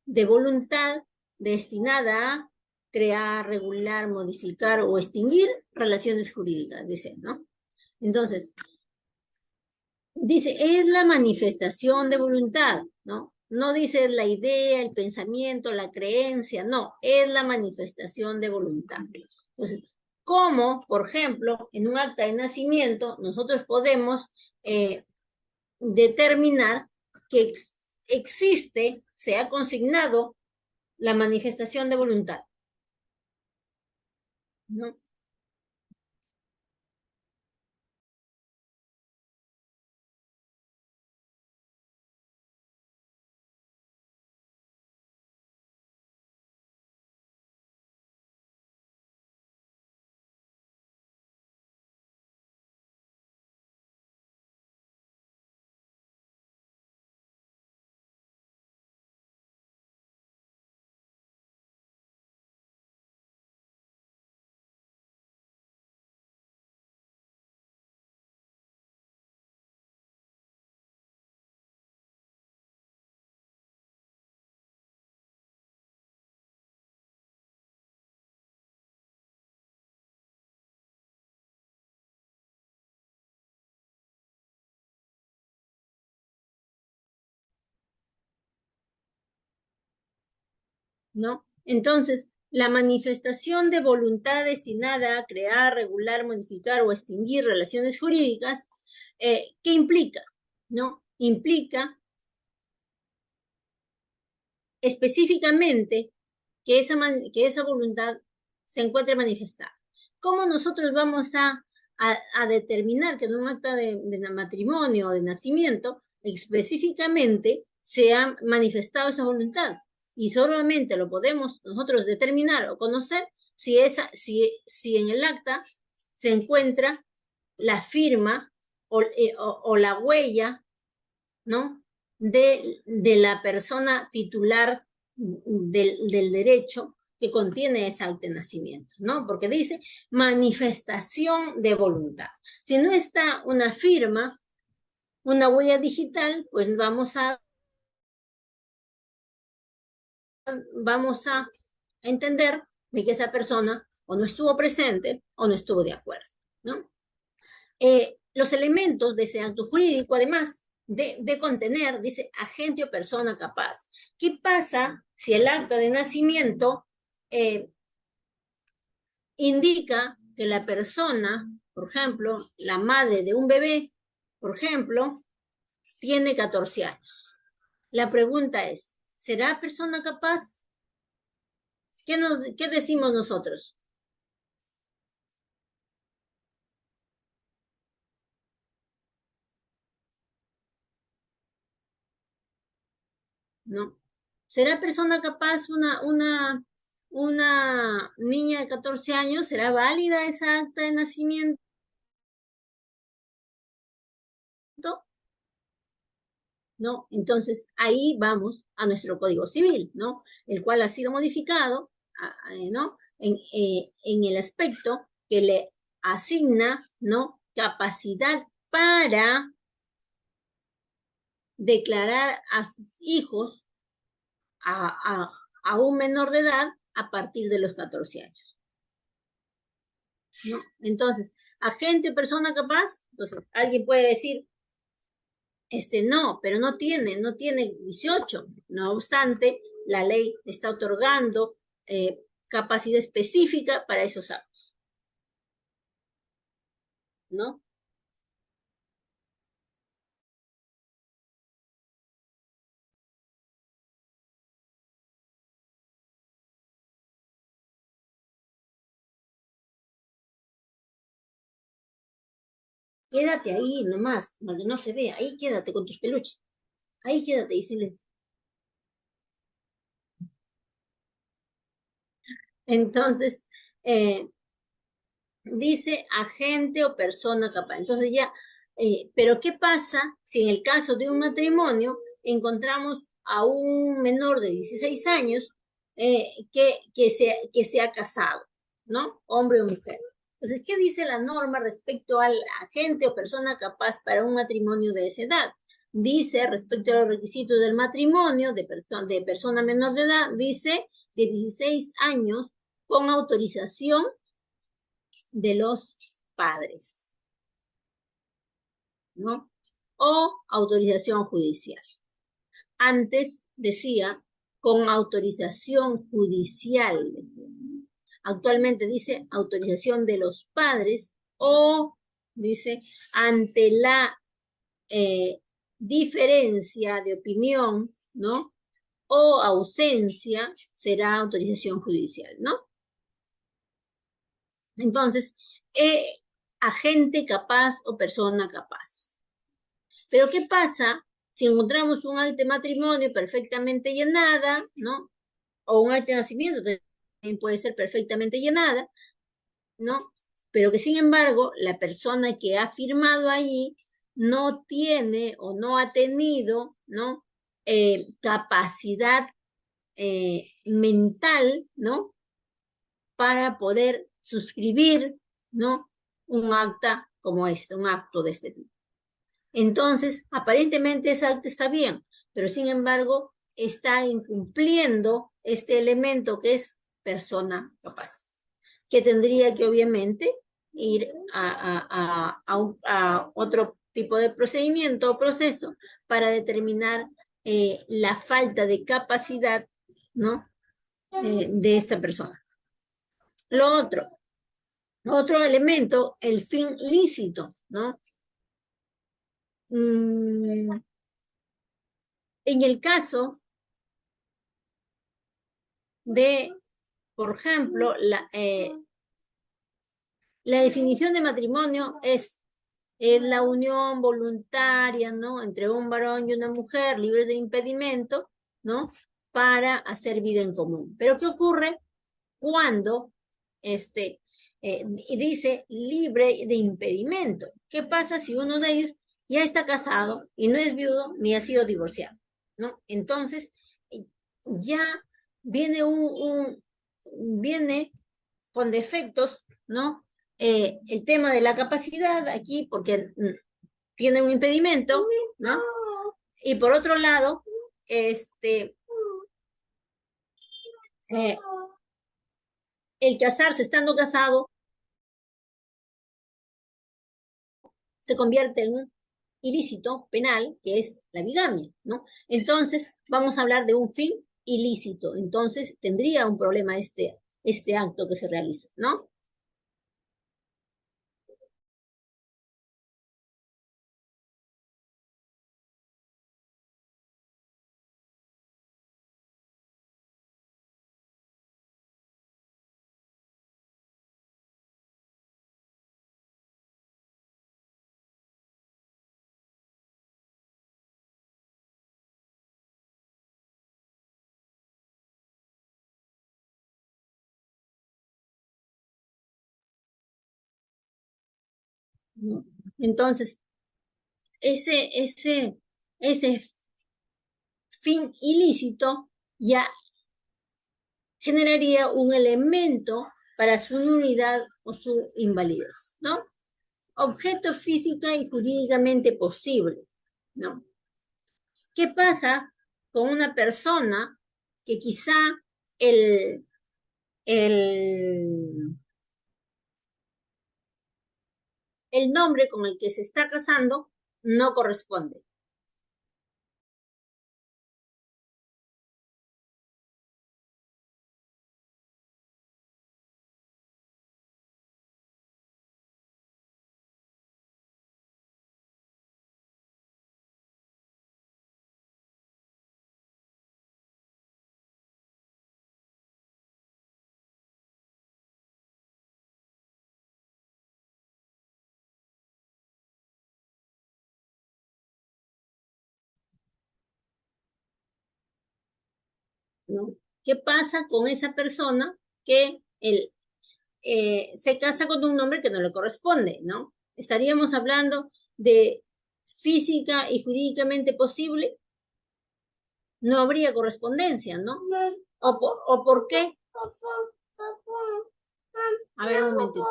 De voluntad destinada a crear, regular, modificar o extinguir relaciones jurídicas, dice, ¿no? Entonces, dice, es la manifestación de voluntad, ¿no? No dice la idea, el pensamiento, la creencia, no, es la manifestación de voluntad. Entonces, ¿cómo, por ejemplo, en un acta de nacimiento, nosotros podemos determinar que existe, se ha consignado la manifestación de voluntad, ¿no? ¿no? Entonces, la manifestación de voluntad destinada a crear, regular, modificar o extinguir relaciones jurídicas, ¿qué implica? ¿No? Implica específicamente que esa voluntad se encuentre manifestada. ¿Cómo nosotros vamos a determinar que en un acta de matrimonio o de nacimiento específicamente se ha manifestado esa voluntad? Y solamente lo podemos nosotros determinar o conocer si en el acta se encuentra la firma o la huella, ¿no? De la persona titular del derecho que contiene ese acta de nacimiento, ¿no? Porque dice manifestación de voluntad. Si no está una firma, una huella digital, pues vamos a entender de que esa persona o no estuvo presente o no estuvo de acuerdo, ¿no? Los elementos de ese acto jurídico, además de contener, dice, agente o persona capaz. ¿Qué pasa si el acta de nacimiento indica que la persona, por ejemplo, la madre de un bebé, por ejemplo, tiene 14 años? La pregunta es, ¿será persona capaz? ¿Qué decimos nosotros? ¿No? ¿Será persona capaz una niña de 14 años? ¿Será válida esa acta de nacimiento? ¿No? Entonces, ahí vamos a nuestro Código Civil, ¿no? El cual ha sido modificado, ¿no? En el aspecto que le asigna, ¿no? Capacidad para declarar a sus hijos a un menor de edad a partir de los 14 años, ¿no? Entonces, agente o persona capaz, entonces alguien puede decir, no, pero no tiene 18. No obstante, la ley está otorgando capacidad específica para esos actos, ¿no? Quédate ahí nomás, donde no se vea, ahí quédate con tus peluches, ahí quédate y silencio. Entonces, dice agente o persona capaz. Entonces ya, pero ¿qué pasa si en el caso de un matrimonio encontramos a un menor de 16 años que se ha casado, ¿no? Hombre o mujer. Entonces, ¿qué dice la norma respecto al agente o persona capaz para un matrimonio de esa edad? Dice, respecto a los requisitos del matrimonio de persona menor de edad, dice de 16 años con autorización de los padres, ¿no? O autorización judicial. Antes decía con autorización judicial. Actualmente dice autorización de los padres o dice ante la diferencia de opinión, ¿no? O ausencia será autorización judicial, ¿no? Entonces, agente capaz o persona capaz. Pero ¿qué pasa si encontramos un acta de matrimonio perfectamente llenada, ¿no? O un acta de nacimiento también puede ser perfectamente llenada, ¿no? Pero que sin embargo la persona que ha firmado allí no tiene o no ha tenido, ¿no? Capacidad mental, ¿no? Para poder suscribir, ¿no? Un acta como este, un acto de este tipo. Entonces, aparentemente esa acta está bien, pero sin embargo está incumpliendo este elemento que es persona capaz, que tendría que obviamente ir a otro tipo de procedimiento o proceso para determinar la falta de capacidad, ¿no? de esta persona. Lo otro elemento, el fin lícito, ¿no? En el caso de, por ejemplo, la definición de matrimonio es la unión voluntaria, ¿no? Entre un varón y una mujer libre de impedimento, ¿no? Para hacer vida en común. Pero ¿qué ocurre cuando dice libre de impedimento? ¿Qué pasa si uno de ellos ya está casado y no es viudo ni ha sido divorciado, ¿no? Entonces, ya viene viene con defectos, ¿no? El tema de la capacidad aquí, porque tiene un impedimento, ¿no? Y por otro lado, el casarse estando casado se convierte en un ilícito penal, que es la bigamia, ¿no? Entonces, vamos a hablar de un fin ilícito. Entonces, tendría un problema este acto que se realiza, ¿no? ¿No? Entonces, ese fin ilícito ya generaría un elemento para su nulidad o su invalidez, ¿no? Objeto física y jurídicamente posible, ¿no? ¿Qué pasa con una persona que quizá el, el, el nombre con el que se está casando no corresponde? ¿No? ¿Qué pasa con esa persona que se casa con un nombre que no le corresponde, ¿no? Estaríamos hablando de física y jurídicamente posible, no habría correspondencia, ¿no? ¿O por qué? A ver, un momentito.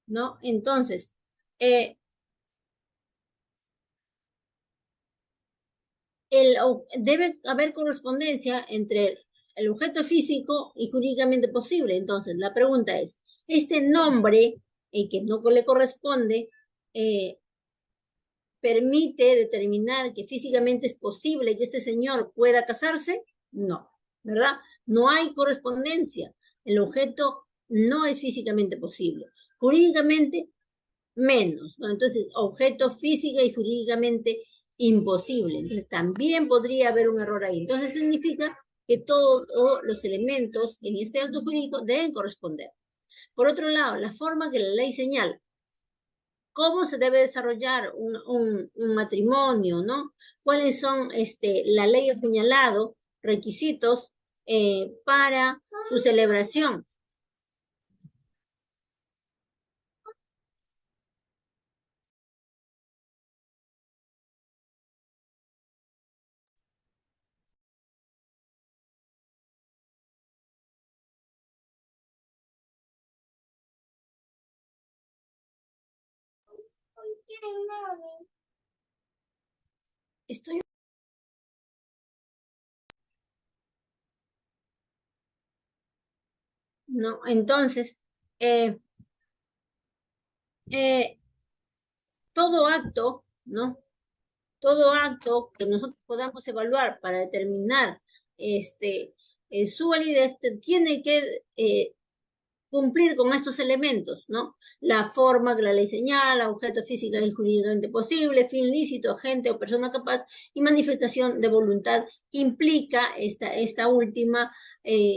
¿No? Entonces, debe haber correspondencia entre el objeto físico y jurídicamente posible. Entonces, la pregunta es, ¿este nombre que no le corresponde permite determinar que físicamente es posible que este señor pueda casarse? No, ¿verdad? No hay correspondencia. El objeto no es físicamente posible. Jurídicamente, menos, ¿no? Entonces, objeto física y jurídicamente imposible. Entonces, también podría haber un error ahí. Entonces, significa que todos los elementos en este acto jurídico deben corresponder. Por otro lado, la forma que la ley señala, cómo se debe desarrollar un matrimonio, ¿no? ¿Cuáles son, la ley ha señalado requisitos para su celebración? Estoy ¿no? Entonces, todo acto, ¿no? Todo acto que nosotros podamos evaluar para determinar su validez tiene que cumplir con estos elementos, ¿no? La forma que la ley señala, objeto física y jurídicamente posible, fin lícito, agente o persona capaz y manifestación de voluntad que implica esta última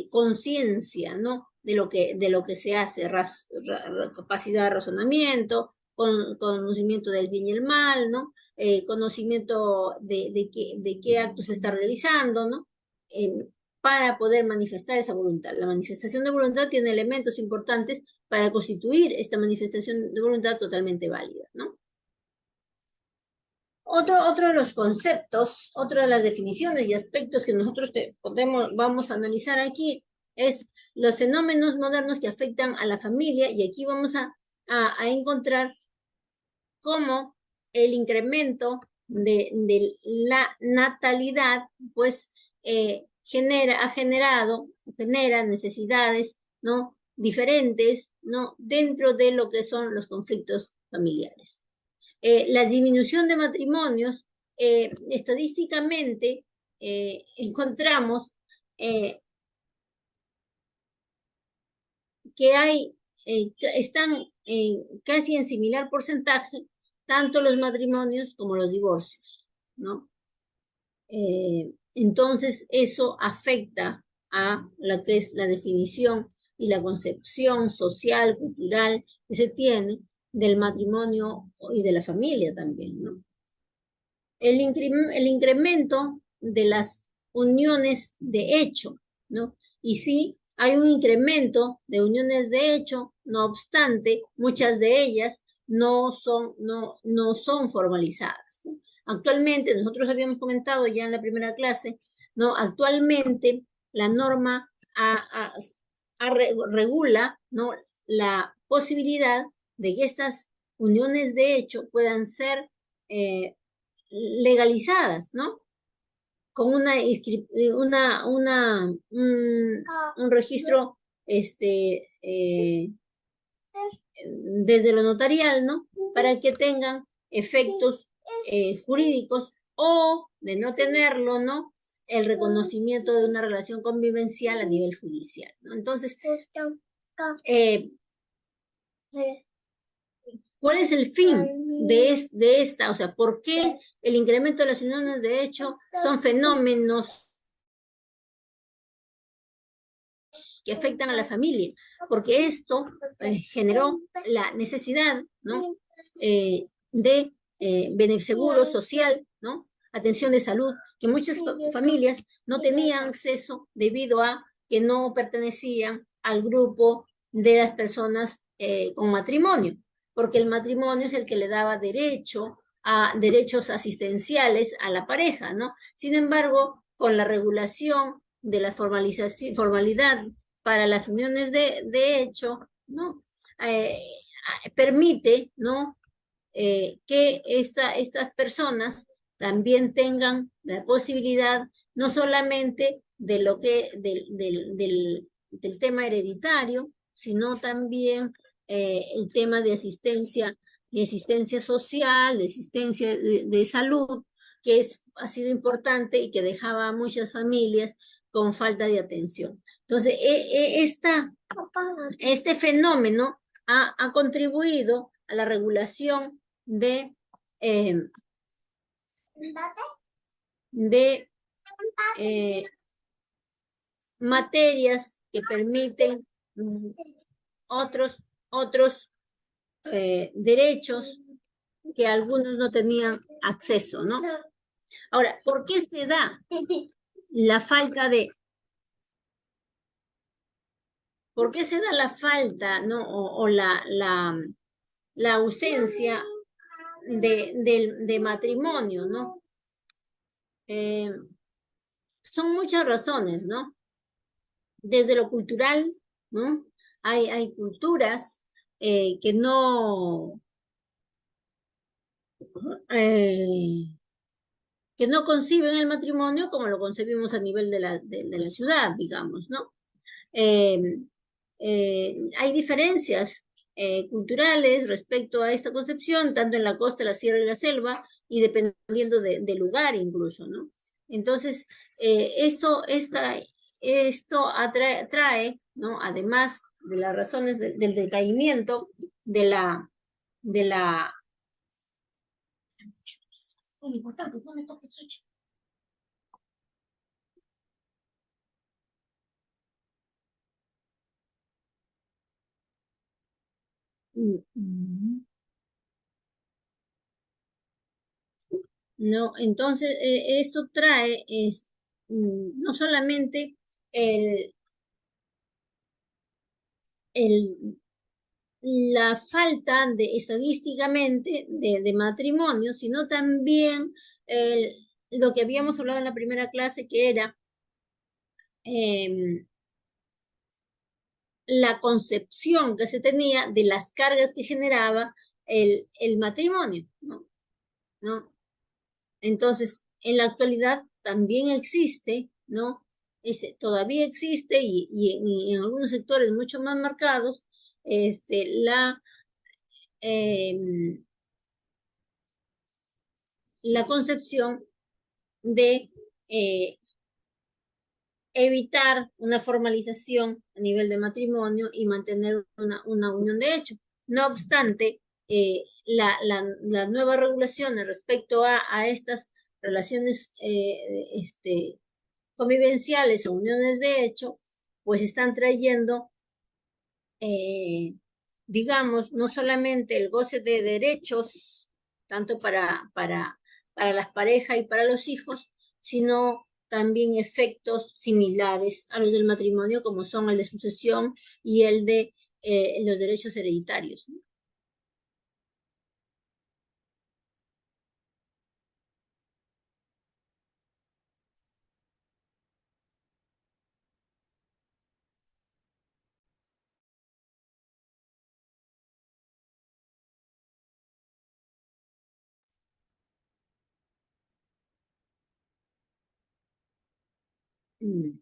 conciencia, ¿no? De lo que se hace, capacidad de razonamiento, conocimiento del bien y el mal, ¿no? Conocimiento de qué acto se está realizando, ¿no? Para poder manifestar esa voluntad. La manifestación de voluntad tiene elementos importantes para constituir esta manifestación de voluntad totalmente válida, ¿no? Otro de los conceptos, otra de las definiciones y aspectos que nosotros vamos a analizar aquí es los fenómenos modernos que afectan a la familia, y aquí vamos a encontrar cómo el incremento de la natalidad, pues, genera necesidades, ¿no? Diferentes, ¿no? Dentro de lo que son los conflictos familiares. La disminución de matrimonios, estadísticamente, encontramos que están casi en similar porcentaje tanto los matrimonios como los divorcios, ¿no? Entonces, eso afecta a lo que es la definición y la concepción social, cultural que se tiene del matrimonio y de la familia también, ¿no? El incremento de las uniones de hecho, ¿no? Y sí, hay un incremento de uniones de hecho, no obstante, muchas de ellas no son formalizadas, ¿no? Actualmente, nosotros habíamos comentado ya en la primera clase, ¿no? Actualmente la norma regula, ¿no? La posibilidad de que estas uniones de hecho puedan ser legalizadas, ¿no? Con un registro desde lo notarial, ¿no? Para que tengan efectos jurídicos, o de no tenerlo, ¿no? El reconocimiento de una relación convivencial a nivel judicial, ¿no? Entonces, ¿cuál es el fin de esta? O sea, ¿por qué el incremento de las uniones de hecho son fenómenos que afectan a la familia? Porque esto generó la necesidad, ¿no? De seguro social, ¿no? Atención de salud, que muchas familias no tenían acceso debido a que no pertenecían al grupo de las personas con matrimonio, porque el matrimonio es el que le daba derechos asistenciales a la pareja, ¿no? Sin embargo, con la regulación de la formalidad para las uniones de hecho, ¿no? Permite, ¿no? Que estas personas también tengan la posibilidad no solamente de lo que del tema hereditario, sino también el tema de asistencia social, de asistencia de salud, que ha sido importante y que dejaba a muchas familias con falta de atención. Entonces, este fenómeno ha contribuido a la regulación de materias que permiten otros derechos que algunos no tenían acceso, ¿no? Ahora, ¿por qué se da la falta de... ¿Por qué se da la falta, ¿no? O la ausencia de matrimonio, ¿no? Son muchas razones, ¿no? Desde lo cultural, ¿no? Hay culturas que no conciben el matrimonio como lo concebimos a nivel de la ciudad, digamos, ¿no? hay diferencias culturales respecto a esta concepción, tanto en la costa, la sierra y la selva, y dependiendo del lugar incluso, ¿no? Entonces, esto trae, ¿no? Además de las razones del decaimiento de la... Muy importante, no me toques, Suchi. No, entonces esto trae no solamente el, el, la falta de estadísticamente de matrimonio, sino también lo que habíamos hablado en la primera clase, que era em, la concepción que se tenía de las cargas que generaba el matrimonio, ¿no? ¿No? Entonces, en la actualidad también existe, ¿no? Todavía existe y en algunos sectores mucho más marcados, eh, la concepción de evitar una formalización a nivel de matrimonio y mantener una unión de hecho. No obstante, la nueva regulaciones respecto a estas relaciones convivenciales o uniones de hecho, pues están trayendo, digamos, no solamente el goce de derechos, tanto para las parejas y para los hijos, sino también efectos similares a los del matrimonio, como son el de sucesión y el de los derechos hereditarios, ¿no? Mm.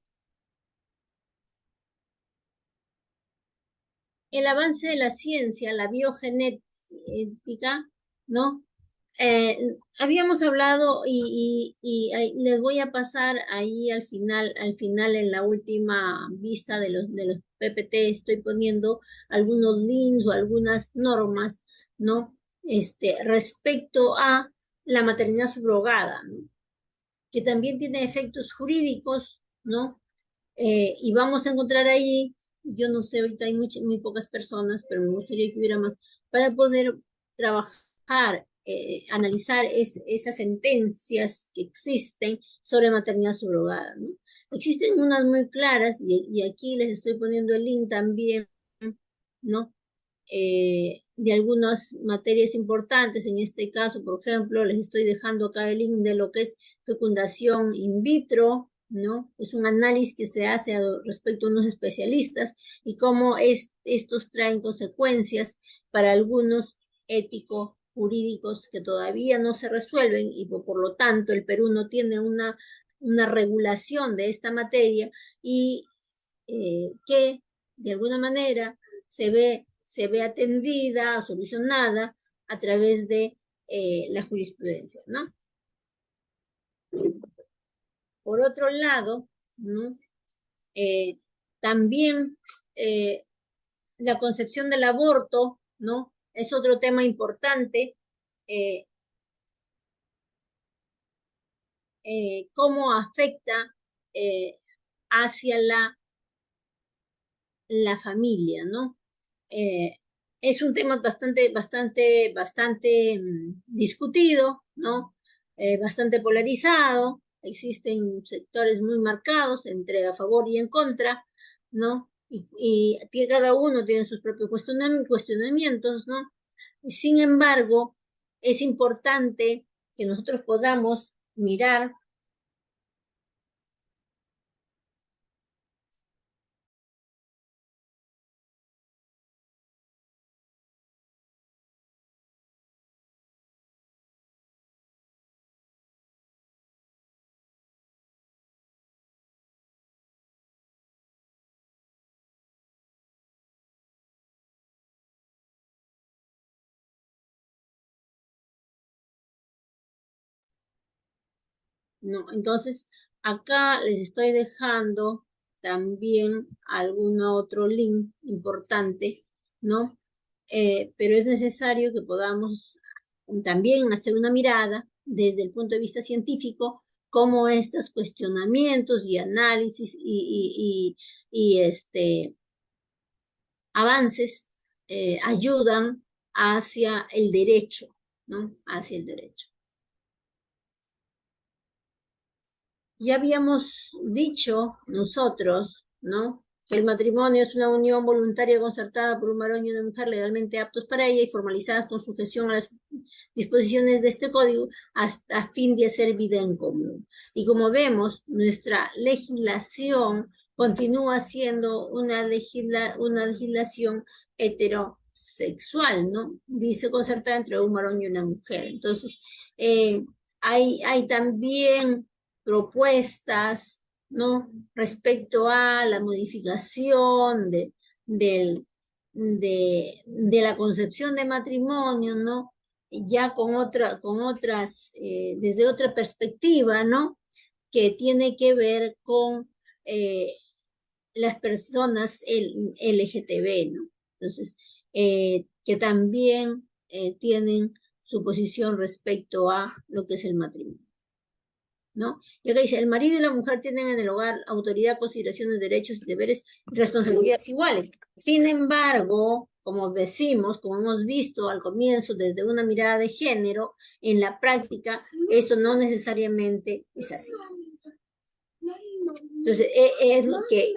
El avance de la ciencia, la biogenética, ¿no? Habíamos hablado y les voy a pasar ahí al final en la última vista de los PPT, estoy poniendo algunos links o algunas normas, ¿no? Respecto a la maternidad subrogada, ¿no? Que también tiene efectos jurídicos, ¿no? Y vamos a encontrar ahí, yo no sé, ahorita hay muy pocas personas, pero me gustaría que hubiera más, para poder trabajar, analizar esas sentencias que existen sobre maternidad subrogada, ¿no? Existen unas muy claras y aquí les estoy poniendo el link también, ¿no? De algunas materias importantes, en este caso, por ejemplo, les estoy dejando acá el link de lo que es fecundación in vitro, ¿no? Es un análisis que se hace respecto a unos especialistas y cómo estos traen consecuencias para algunos éticos jurídicos que todavía no se resuelven y por lo tanto el Perú no tiene una regulación de esta materia y que de alguna manera se ve atendida, solucionada a través de la jurisprudencia, ¿no? Por otro lado, ¿no? Eh, también eh, la concepción del aborto, ¿no? Es otro tema importante, eh, cómo afecta hacia la familia, ¿no? Eh, es un tema bastante discutido, ¿no? Bastante polarizado, existen sectores muy marcados entre a favor y en contra, ¿no? Y cada uno tiene sus propios cuestionamientos, ¿no? Sin embargo, es importante que nosotros podamos mirar ¿no? Entonces, acá les estoy dejando también algún otro link importante, ¿no? Pero es necesario que podamos también hacer una mirada desde el punto de vista científico, cómo estos cuestionamientos y análisis y avances ayudan hacia el derecho, ¿no? Hacia el derecho. Ya habíamos dicho nosotros, ¿no? Que el matrimonio es una unión voluntaria concertada por un varón y una mujer legalmente aptos para ella y formalizadas con sujeción a las disposiciones de este código a fin de hacer vida en común. Y como vemos, nuestra legislación continúa siendo una legislación heterosexual, ¿no? Dice concertada entre un varón y una mujer. Entonces, hay también propuestas, ¿no? Respecto a la modificación de la concepción de matrimonio, ¿no? Ya con otras, desde otra perspectiva, ¿no? Que tiene que ver con las personas LGTB, ¿no? Entonces, que también tienen su posición respecto a lo que es el matrimonio, ¿no? Y acá dice, el marido y la mujer tienen en el hogar autoridad, consideraciones, derechos, deberes y responsabilidades iguales. Sin embargo, como decimos, como hemos visto al comienzo desde una mirada de género, en la práctica esto no necesariamente es así. Entonces, es lo que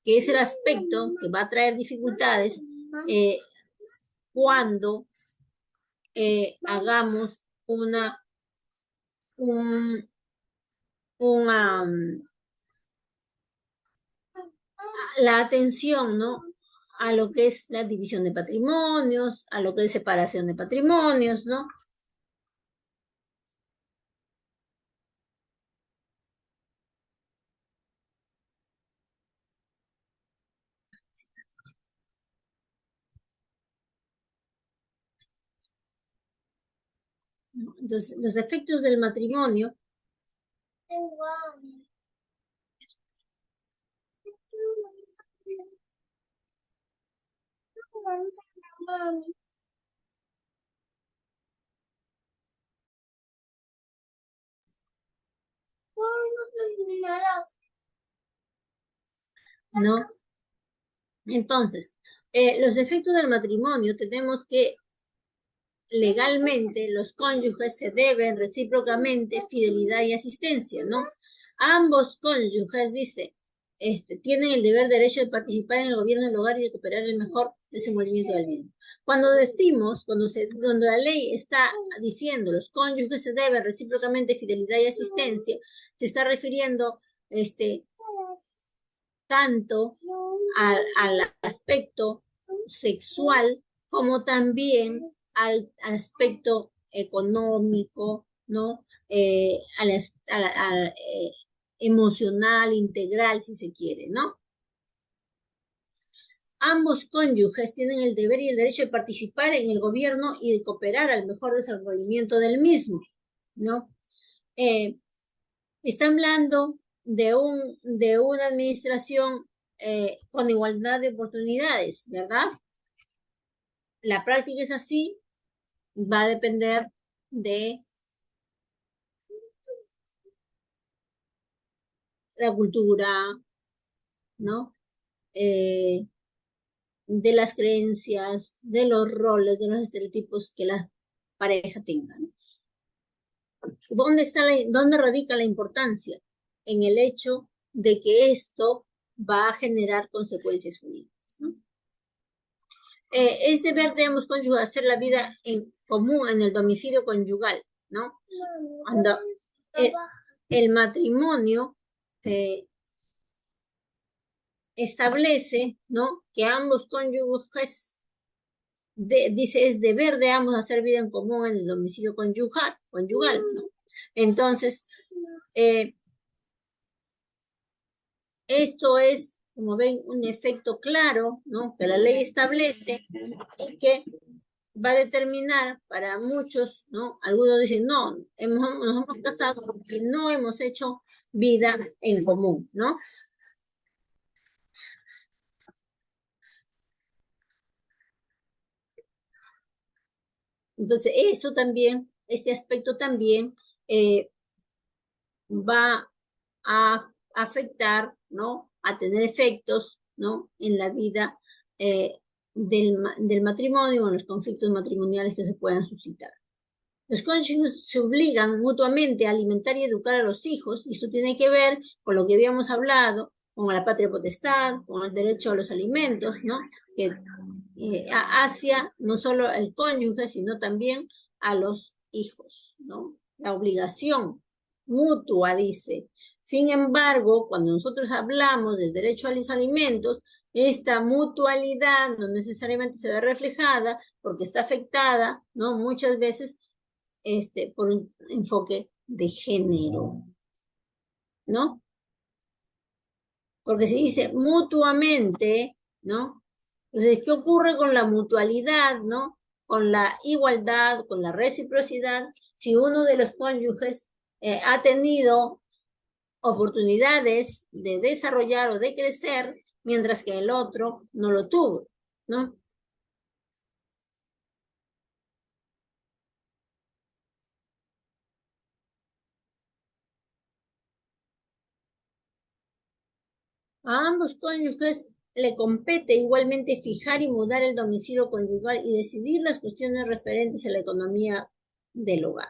es el aspecto que va a traer dificultades cuando hagamos un, la atención, ¿no? A lo que es la división de patrimonios, a lo que es separación de patrimonios, ¿no? Entonces, los efectos del matrimonio ¿no? Entonces, los efectos del matrimonio tenemos que legalmente los cónyuges se deben recíprocamente fidelidad y asistencia, ¿no? Ambos cónyuges, dice, tienen el deber derecho de participar en el gobierno del hogar y de cooperar en el mejor desenvolvimiento del mismo. Cuando decimos, cuando la ley está diciendo los cónyuges se deben recíprocamente fidelidad y asistencia, se está refiriendo tanto al aspecto sexual como también al aspecto económico, ¿no? Emocional, integral, si se quiere, ¿no? Ambos cónyuges tienen el deber y el derecho de participar en el gobierno y de cooperar al mejor desenvolvimiento del mismo, ¿no? Está hablando de una administración con igualdad de oportunidades, ¿verdad? La práctica es así, va a depender de la cultura, ¿no? De las creencias, de los roles, de los estereotipos que la pareja tenga, ¿no? ¿Dónde radica la importancia? En el hecho de que esto va a generar consecuencias jurídicas, ¿no? Es deber de ambos cónyuges hacer la vida en común en el domicilio conyugal, ¿no? Cuando el matrimonio establece, ¿no? Que ambos cónyuges, dice, es deber de ambos hacer vida en común en el domicilio conyugal, ¿no? Entonces, esto es, como ven, un efecto claro, ¿no? Que la ley establece y que va a determinar para muchos, ¿no? Algunos dicen, no, nos hemos casado porque no hemos hecho vida en común, ¿no? Entonces, eso también, este aspecto también va a afectar, ¿no? A tener efectos, ¿no? En la vida del matrimonio o en los conflictos matrimoniales que se puedan suscitar. Los cónyuges se obligan mutuamente a alimentar y educar a los hijos, y esto tiene que ver con lo que habíamos hablado, con la patria potestad, con el derecho a los alimentos, ¿no? Que hacia no solo al cónyuge, sino también a los hijos, ¿no? La obligación mutua, dice. Sin embargo, cuando nosotros hablamos del derecho a los alimentos, esta mutualidad no necesariamente se ve reflejada porque está afectada, ¿no? Muchas veces por un enfoque de género, ¿no? Porque se dice mutuamente, ¿no? Entonces, ¿qué ocurre con la mutualidad, ¿no? Con la igualdad, con la reciprocidad, si uno de los cónyuges ha tenido oportunidades de desarrollar o de crecer, mientras que el otro no lo tuvo, ¿no? A ambos cónyuges le compete igualmente fijar y mudar el domicilio conyugal y decidir las cuestiones referentes a la economía del hogar.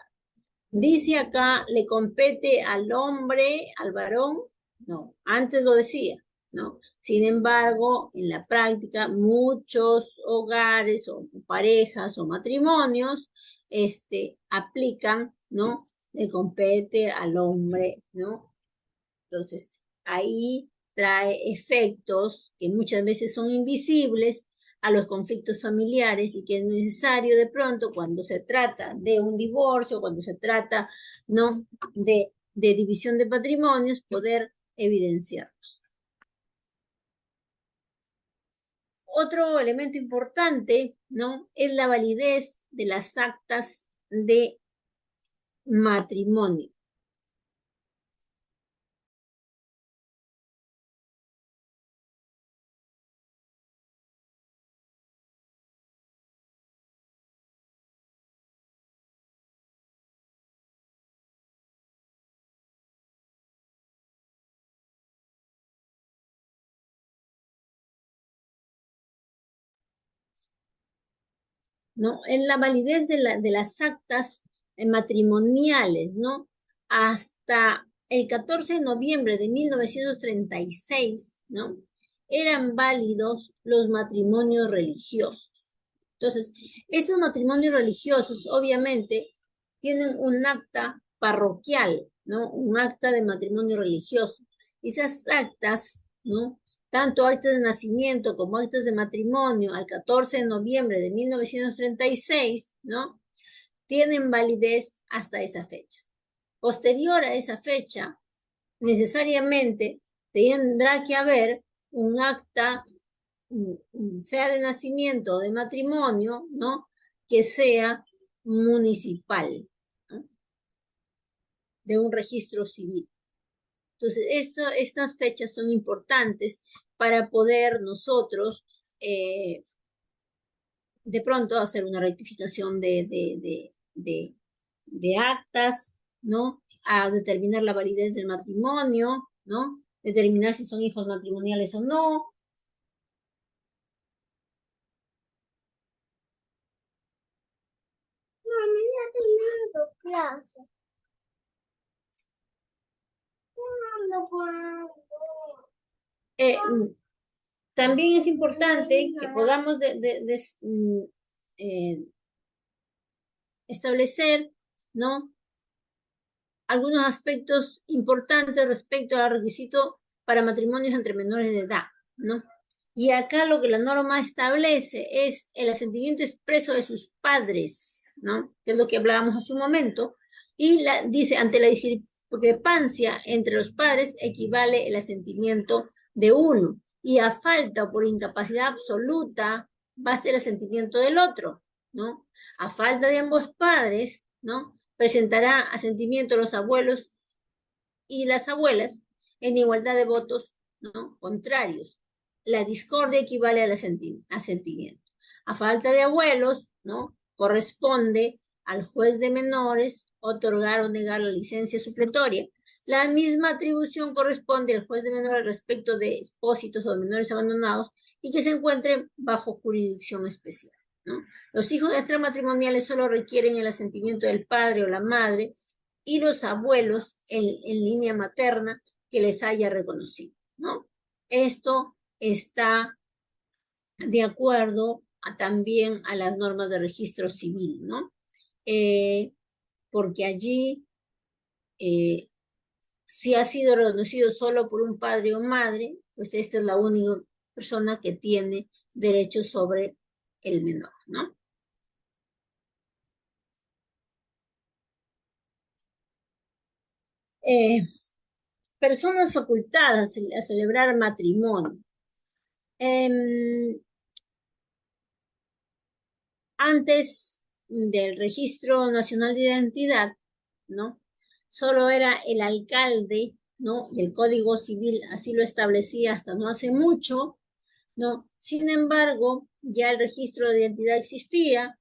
Dice acá, le compete al hombre, al varón, no, antes lo decía, ¿no? Sin embargo, en la práctica, muchos hogares o parejas o matrimonios, aplican, ¿no? Le compete al hombre, ¿no? Entonces, ahí trae efectos que muchas veces son invisibles a los conflictos familiares y que es necesario de pronto cuando se trata de un divorcio, cuando se trata, ¿no? de división de patrimonios, poder evidenciarlos. Otro elemento importante, ¿no? Es la validez de las actas de matrimonio. ¿No? En la validez de las actas matrimoniales, ¿no? Hasta el 14 de noviembre de 1936, ¿no? Eran válidos los matrimonios religiosos. Entonces, estos matrimonios religiosos, obviamente, tienen un acta parroquial, ¿no? Un acta de matrimonio religioso. Esas actas, ¿no? Tanto actas de nacimiento como actas de matrimonio al 14 de noviembre de 1936, ¿no? Tienen validez hasta esa fecha. Posterior a esa fecha, necesariamente tendrá que haber un acta, sea de nacimiento o de matrimonio, ¿no? Que sea municipal, ¿no? De un registro civil. Entonces, estas fechas son importantes para poder nosotros de pronto hacer una rectificación de actas, ¿no? A determinar la validez del matrimonio, ¿no? Determinar si son hijos matrimoniales o no. Mami, ya terminando clase. Eh, también es importante que podamos establecer, ¿no? Algunos aspectos importantes respecto al requisito para matrimonios entre menores de edad, ¿no? Y acá lo que la norma establece es el asentimiento expreso de sus padres, ¿no? Que es lo que hablábamos hace un momento. Y dice, ante la discrepancia entre los padres equivale el asentimiento de uno. Y a falta o por incapacidad absoluta, basta el asentimiento del otro, ¿no? A falta de ambos padres, ¿no? Presentará asentimiento los abuelos y las abuelas en igualdad de votos, ¿no? Contrarios. La discordia equivale al asentimiento. A falta de abuelos, ¿no? Corresponde al juez de menores otorgar o negar la licencia supletoria. La misma atribución corresponde al juez de menores respecto de expósitos o de menores abandonados y que se encuentren bajo jurisdicción especial, ¿no? Los hijos extramatrimoniales solo requieren el asentimiento del padre o la madre y los abuelos en línea materna que les haya reconocido, ¿no? Esto está de acuerdo también a las normas de registro civil, ¿no? Porque allí, si ha sido reconocido solo por un padre o madre, pues esta es la única persona que tiene derechos sobre el menor, ¿no? Personas facultadas a celebrar matrimonio. Antes del Registro Nacional de Identidad, ¿no? Solo era el alcalde, ¿no? Y el Código Civil así lo establecía hasta no hace mucho, ¿no? Sin embargo, ya el registro de identidad existía.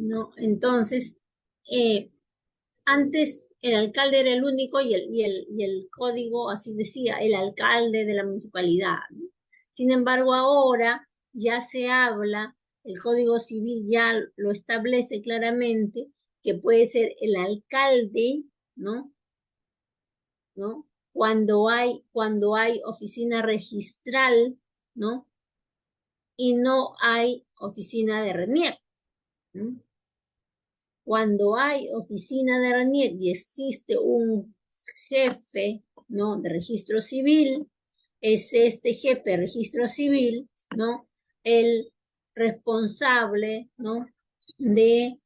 ¿No? Entonces, antes el alcalde era el único y el código así decía, el alcalde de la municipalidad, ¿no? Sin embargo, ahora ya se habla, el Código Civil ya lo establece claramente, que puede ser el alcalde, ¿no? ¿No? Cuando hay oficina registral, ¿no? Y no hay oficina de RENIEC, ¿no? Cuando hay oficina de RENIEC y existe un jefe, ¿no? De registro civil, es este jefe de registro civil, ¿no? El responsable, ¿no? De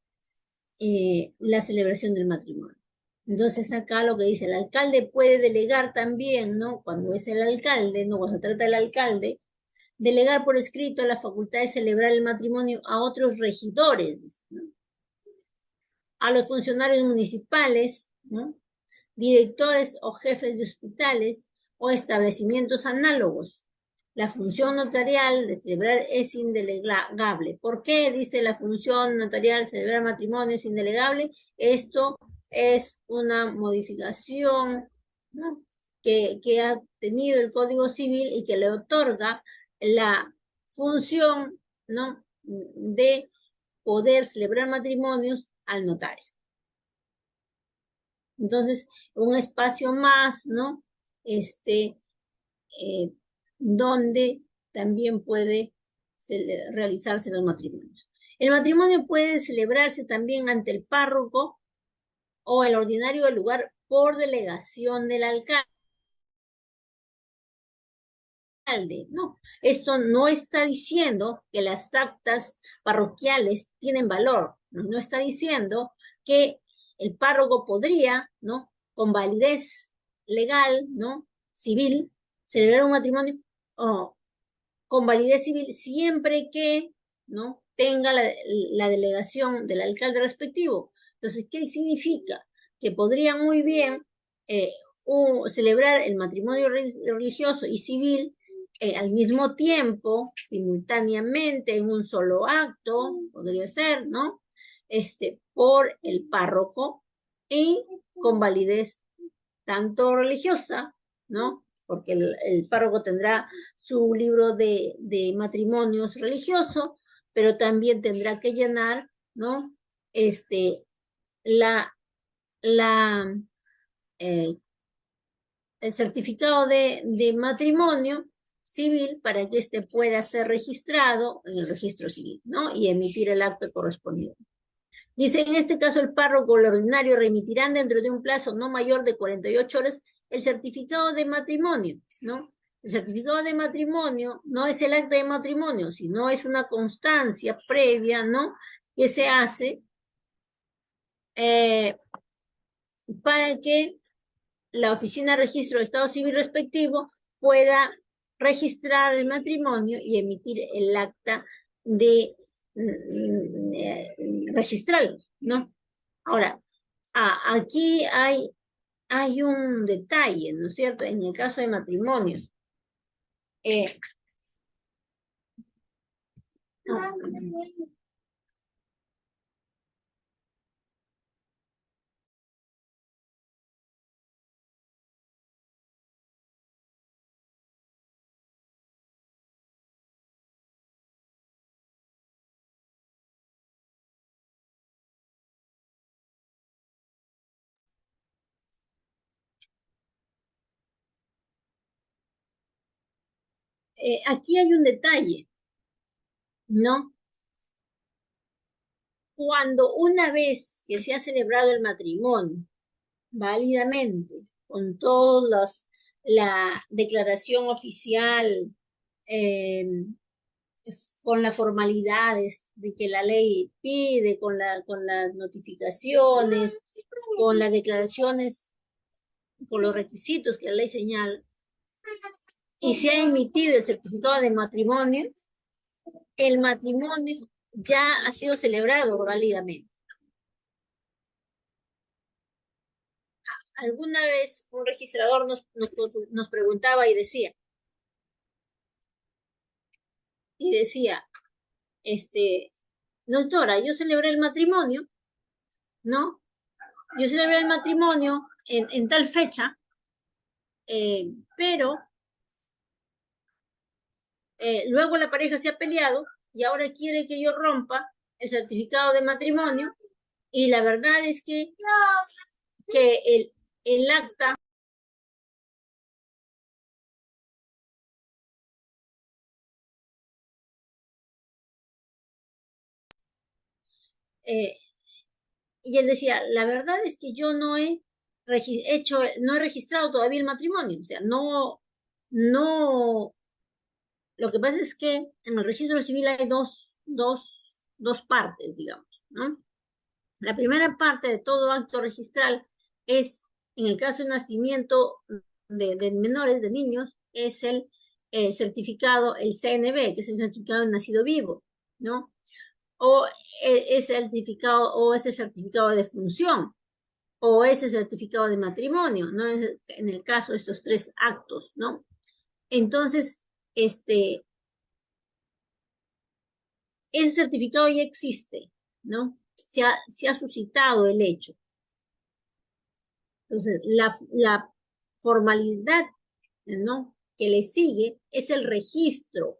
la celebración del matrimonio. Entonces acá lo que dice, el alcalde puede delegar también, ¿no? Cuando es el alcalde, ¿no? Cuando se trata del alcalde, delegar por escrito la facultad de celebrar el matrimonio a otros regidores, ¿no? A los funcionarios municipales, ¿no? Directores o jefes de hospitales o establecimientos análogos. La función notarial de celebrar es indelegable. ¿Por qué dice la función notarial de celebrar matrimonio es indelegable? Esto es una modificación, ¿no? que ha tenido el Código Civil y que le otorga la función, ¿no? de poder celebrar matrimonios al notario. Entonces, un espacio más, ¿no? Eh, donde también puede realizarse los matrimonios. El matrimonio puede celebrarse también ante el párroco o el ordinario del lugar por delegación del alcalde. No, esto no está diciendo que las actas parroquiales tienen valor, no está diciendo que el párroco podría, ¿no? Con validez legal, ¿no? Civil, celebrar un matrimonio o con validez civil siempre que, ¿no? Tenga la delegación del alcalde respectivo. Entonces, ¿qué significa? Que podría muy bien celebrar el matrimonio religioso y civil al mismo tiempo, simultáneamente, en un solo acto, podría ser, ¿no? Por el párroco y con validez tanto religiosa, ¿no? Porque el párroco tendrá su libro de matrimonios religioso, pero también tendrá que llenar, ¿no? La, la, eh, el certificado de matrimonio civil para que éste pueda ser registrado en el registro civil, ¿no? Y emitir el acto correspondiente. Dice, en este caso el párroco o el ordinario remitirán dentro de un plazo no mayor de 48 horas el certificado de matrimonio, ¿no? El certificado de matrimonio no es el acta de matrimonio, sino es una constancia previa, ¿no? Que se hace para que la oficina de registro de Estado Civil respectivo pueda registrar el matrimonio y emitir el acta de registrarlo, ¿no? Ahora, aquí hay un detalle, ¿no es cierto? En el caso de matrimonios. Aquí hay un detalle, ¿no? Cuando una vez que se ha celebrado el matrimonio, válidamente, con todos la declaración oficial, eh, con las formalidades de que la ley pide, con las notificaciones, con las declaraciones, con los requisitos que la ley señala, y se ha emitido el certificado de matrimonio, el matrimonio ya ha sido celebrado válidamente. Alguna vez un registrador nos preguntaba y decía, doctora, yo celebré el matrimonio, ¿no? Yo celebré el matrimonio en tal fecha, pero luego la pareja se ha peleado y ahora quiere que yo rompa el certificado de matrimonio, y la verdad es que el acta y él decía, la verdad es que yo no he no he registrado todavía el matrimonio, o sea, no, lo que pasa es que en el registro civil hay dos partes, digamos, ¿no? La primera parte de todo acto registral es, en el caso de nacimiento de menores, de niños, es el certificado, el CNB, que es el certificado de nacido vivo, ¿no? O ese certificado de función, o ese certificado de matrimonio, ¿no? En el caso de estos tres actos, ¿no? Entonces, ese certificado ya existe, ¿no? Se ha suscitado el hecho. Entonces, la formalidad, ¿no? Que le sigue es el registro,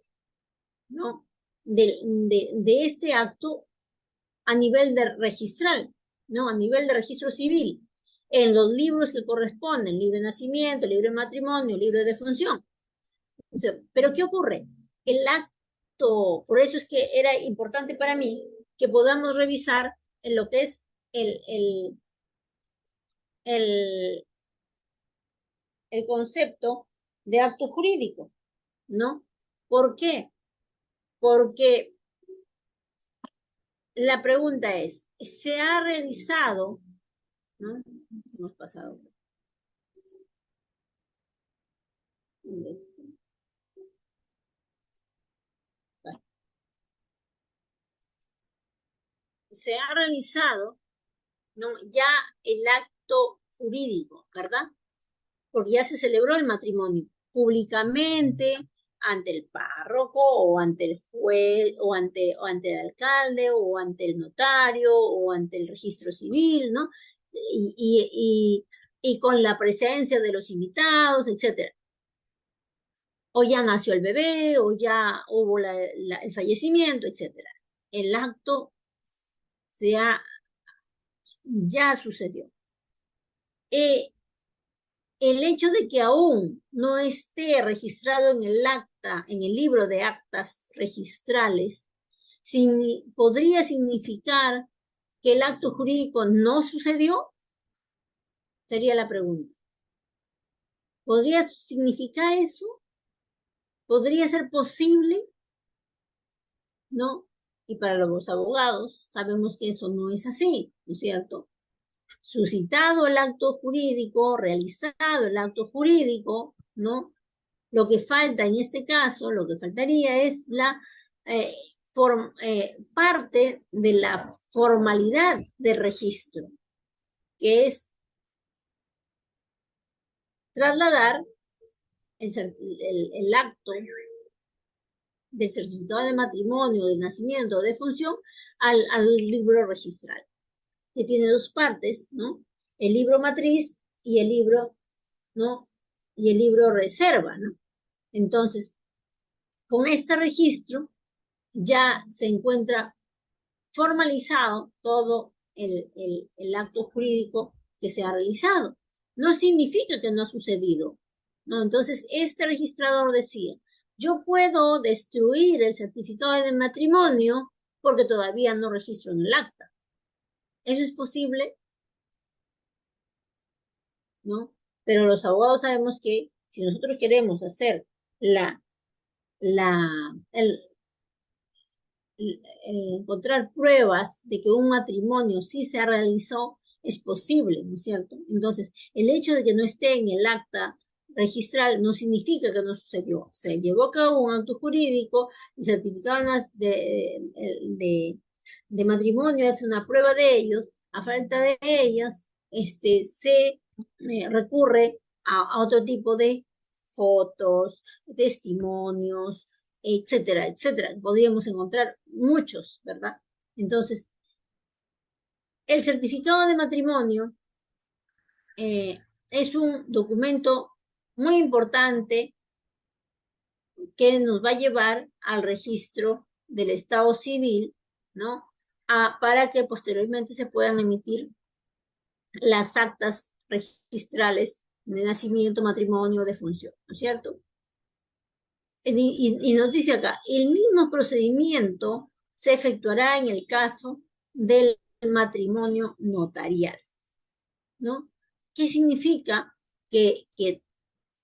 ¿no? De este acto a nivel de registral, ¿no? A nivel de registro civil, en los libros que corresponden, libro de nacimiento, libro de matrimonio, libro de defunción. O sea, pero ¿qué ocurre? El acto, por eso es que era importante para mí que podamos revisar en lo que es el, el concepto de acto jurídico, ¿no? ¿Por qué? Porque la pregunta es, ¿se ha realizado, ¿no? Hemos pasado. Se ha realizado, ¿no? Ya el acto jurídico, ¿verdad? Porque ya se celebró el matrimonio públicamente, ante el párroco, o ante el juez, o ante el alcalde, o ante el notario, o ante el registro civil, ¿no? Y con la presencia de los invitados, etcétera. O ya nació el bebé, o ya hubo el fallecimiento, etcétera. El acto ya sucedió. el hecho de que aún no esté registrado en el acta, en el libro de actas registrales, podría significar que el acto jurídico no sucedió, sería la pregunta. ¿Podría significar eso? ¿Podría ser posible? ¿No? Y para los abogados sabemos que eso no es así, ¿no es cierto? Suscitado el acto jurídico, realizado el acto jurídico, ¿no? Lo que falta en este caso, lo que faltaría es la parte de la formalidad del registro, que es trasladar el acto del certificado de matrimonio, de nacimiento o de función al libro registral, que tiene dos partes, ¿no? El libro matriz y el libro, ¿no? Y el libro reserva, ¿no? Entonces, con este registro ya se encuentra formalizado todo el acto jurídico que se ha realizado. No significa que no ha sucedido, ¿no? Entonces, este registrador decía, yo puedo destruir el certificado de matrimonio porque todavía no registro en el acta. ¿Eso es posible? ¿No? Pero los abogados sabemos que si nosotros queremos hacer encontrar pruebas de que un matrimonio sí se realizó, es posible, ¿no es cierto? Entonces, el hecho de que no esté en el acta registral no significa que no sucedió. Se llevó a cabo un acto jurídico, el certificado de matrimonio es una prueba de ellos, a falta de ellas, se recurre a otro tipo de fotos, testimonios, etcétera, etcétera. Podríamos encontrar muchos, ¿verdad? Entonces, el certificado de matrimonio es un documento muy importante que nos va a llevar al registro del Estado civil, ¿no? Para que posteriormente se puedan emitir las actas registrales de nacimiento, matrimonio, de función, ¿no es cierto? Y nos dice acá, el mismo procedimiento se efectuará en el caso del matrimonio notarial, ¿no? ¿Qué significa? Que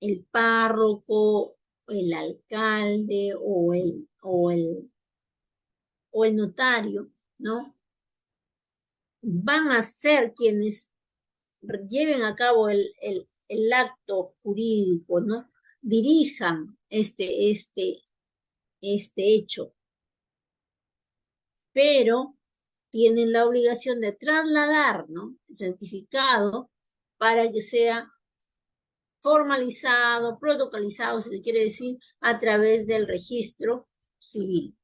el párroco, el alcalde o el notario, ¿no? Van a ser quienes lleven a cabo el acto jurídico, ¿no? Dirijan este hecho, pero tienen la obligación de trasladar, ¿no? El certificado para que sea formalizado, protocolizado, si se quiere decir, a través del registro civil.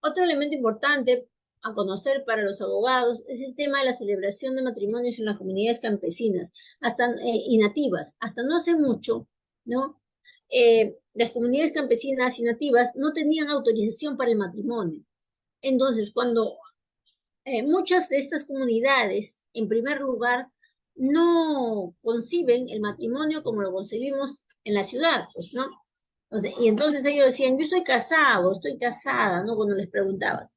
Otro elemento importante a conocer para los abogados es el tema de la celebración de matrimonios en las comunidades campesinas y nativas. Hasta no hace mucho, ¿no? Las comunidades campesinas y nativas no tenían autorización para el matrimonio. Entonces, cuando muchas de estas comunidades, en primer lugar, no conciben el matrimonio como lo concebimos en la ciudad, pues, ¿no? O sea, y entonces ellos decían, yo estoy casado, estoy casada, ¿no? Cuando les preguntabas.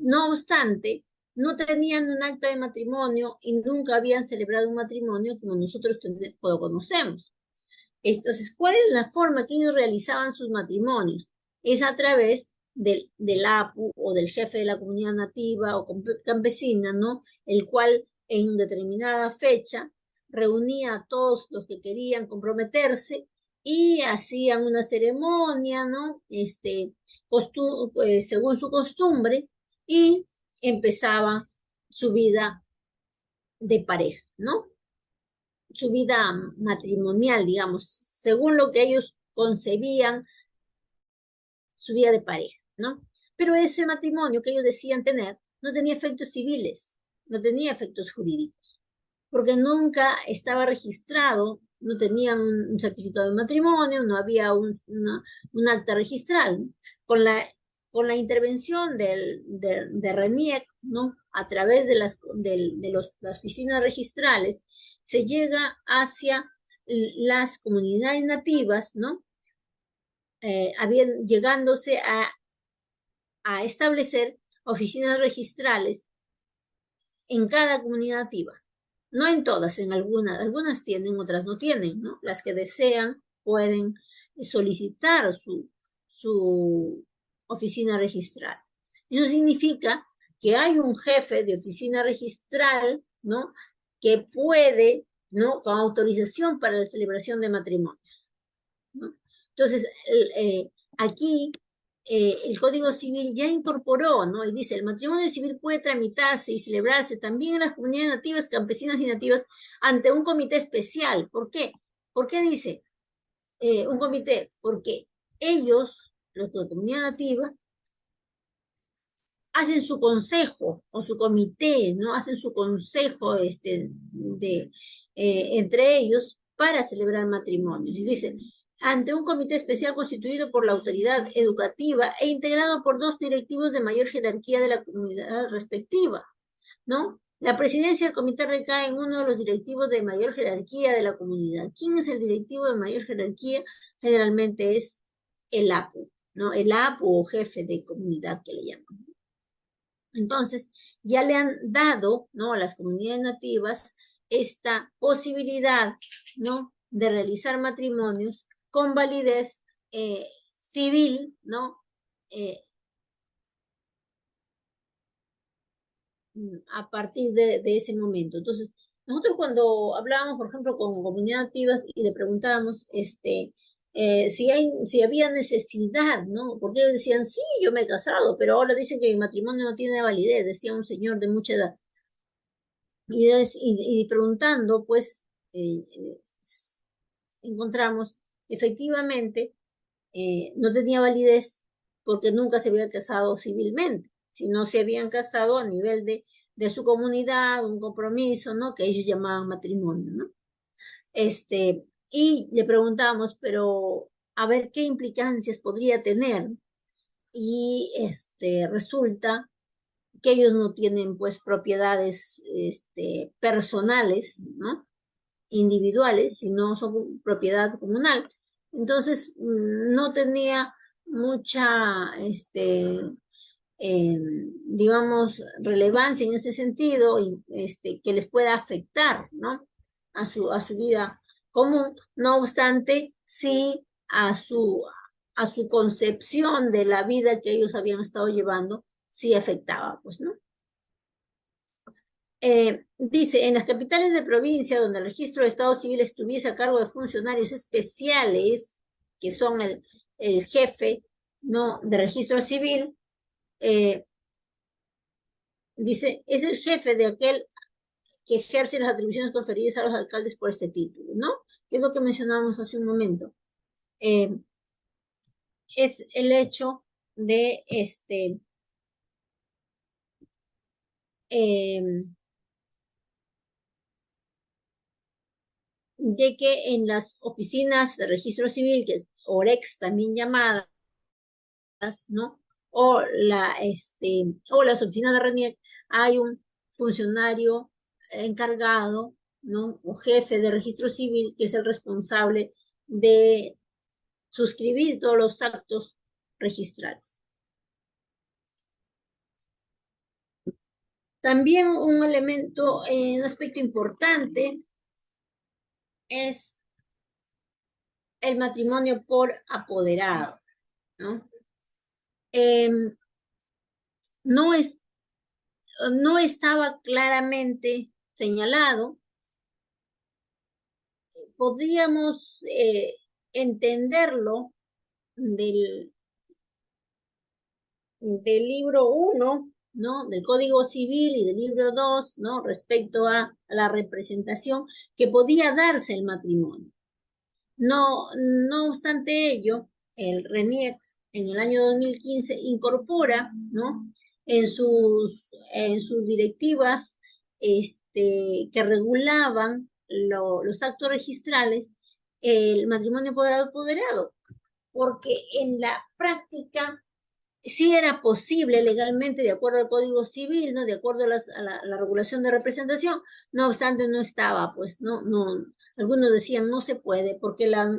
No obstante, no tenían un acta de matrimonio y nunca habían celebrado un matrimonio como nosotros lo conocemos. Entonces, ¿cuál es la forma que ellos realizaban sus matrimonios? Es a través del APU o del jefe de la comunidad nativa o campesina, ¿no? El cual en determinada fecha reunía a todos los que querían comprometerse y hacían una ceremonia, ¿no? Según su costumbre, y empezaba su vida de pareja, ¿no? Su vida matrimonial, digamos, según lo que ellos concebían su vida de pareja, ¿no? Pero ese matrimonio que ellos decían tener no tenía efectos civiles, no tenía efectos jurídicos, porque nunca estaba registrado, no tenían un certificado de matrimonio, no había un acta registral. Con la intervención de RENIEC, ¿no? a través de las oficinas registrales, se llega hacia las comunidades nativas, ¿no? Llegándose a establecer oficinas registrales en cada comunidad nativa. No en todas, en algunas tienen, otras no tienen, ¿no? Las que desean pueden solicitar su oficina registral. Eso significa que hay un jefe de oficina registral, ¿no? Que puede, ¿no? Con autorización para la celebración de matrimonios, ¿no? Entonces, aquí el Código Civil ya incorporó, ¿no? Y dice, el matrimonio civil puede tramitarse y celebrarse también en las comunidades nativas, campesinas y nativas ante un comité especial. ¿Por qué? ¿Por qué dice un comité? Porque ellos, los de la comunidad nativa, hacen su consejo o su comité, ¿no? Hacen su consejo entre ellos para celebrar matrimonios. Y dicen, ante un comité especial constituido por la autoridad educativa e integrado por 2 directivos de mayor jerarquía de la comunidad respectiva, ¿no? La presidencia del comité recae en uno de los directivos de mayor jerarquía de la comunidad. ¿Quién es el directivo de mayor jerarquía? Generalmente es el APU, ¿no? El APU o jefe de comunidad que le llaman. Entonces, ya le han dado, ¿no? A las comunidades nativas esta posibilidad, ¿no? De realizar matrimonios con validez civil, ¿no? A partir de ese momento. Entonces, nosotros cuando hablábamos, por ejemplo, con comunidades nativas y le preguntábamos, si había necesidad, ¿no? Porque ellos decían, sí, yo me he casado, pero ahora dicen que mi matrimonio no tiene validez, decía un señor de mucha edad. Y preguntando, pues, encontramos, efectivamente, no tenía validez porque nunca se había casado civilmente, sino se habían casado a nivel de su comunidad, un compromiso, ¿no? Que ellos llamaban matrimonio, ¿no? Y le preguntamos, pero a ver qué implicancias podría tener. Y resulta que ellos no tienen pues propiedades personales, ¿no? Individuales, sino son propiedad comunal. Entonces, no tenía mucha, digamos, relevancia en ese sentido y que les pueda afectar, ¿no? A su vida común. No obstante, sí a su concepción de la vida que ellos habían estado llevando, sí afectaba, pues, ¿no? Dice, en las capitales de provincia donde el registro de Estado Civil estuviese a cargo de funcionarios especiales, que son el jefe, ¿no? De registro civil, dice, es el jefe de aquel que ejerce las atribuciones conferidas a los alcaldes por este título, ¿no? Que es lo que mencionábamos hace un momento. Es el hecho de de que en las oficinas de registro civil, que es OREX también llamadas, ¿no? O las oficinas de RENIEC, hay un funcionario encargado, ¿no? O jefe de registro civil, que es el responsable de suscribir todos los actos registrales. También un elemento, un aspecto importante es el matrimonio por apoderado, ¿no? No, no estaba claramente señalado. Podríamos entenderlo del libro 1, ¿no? Del Código Civil y del libro 2, ¿no? Respecto a la representación que podía darse el matrimonio. No obstante ello, el RENIEC en el año 2015 incorpora, ¿no? En sus directivas que regulaban los actos registrales el matrimonio apoderado, porque en la práctica sí era posible legalmente, de acuerdo al Código Civil, ¿no? De acuerdo a, la regulación de representación, no obstante no estaba, pues, algunos decían no se puede porque las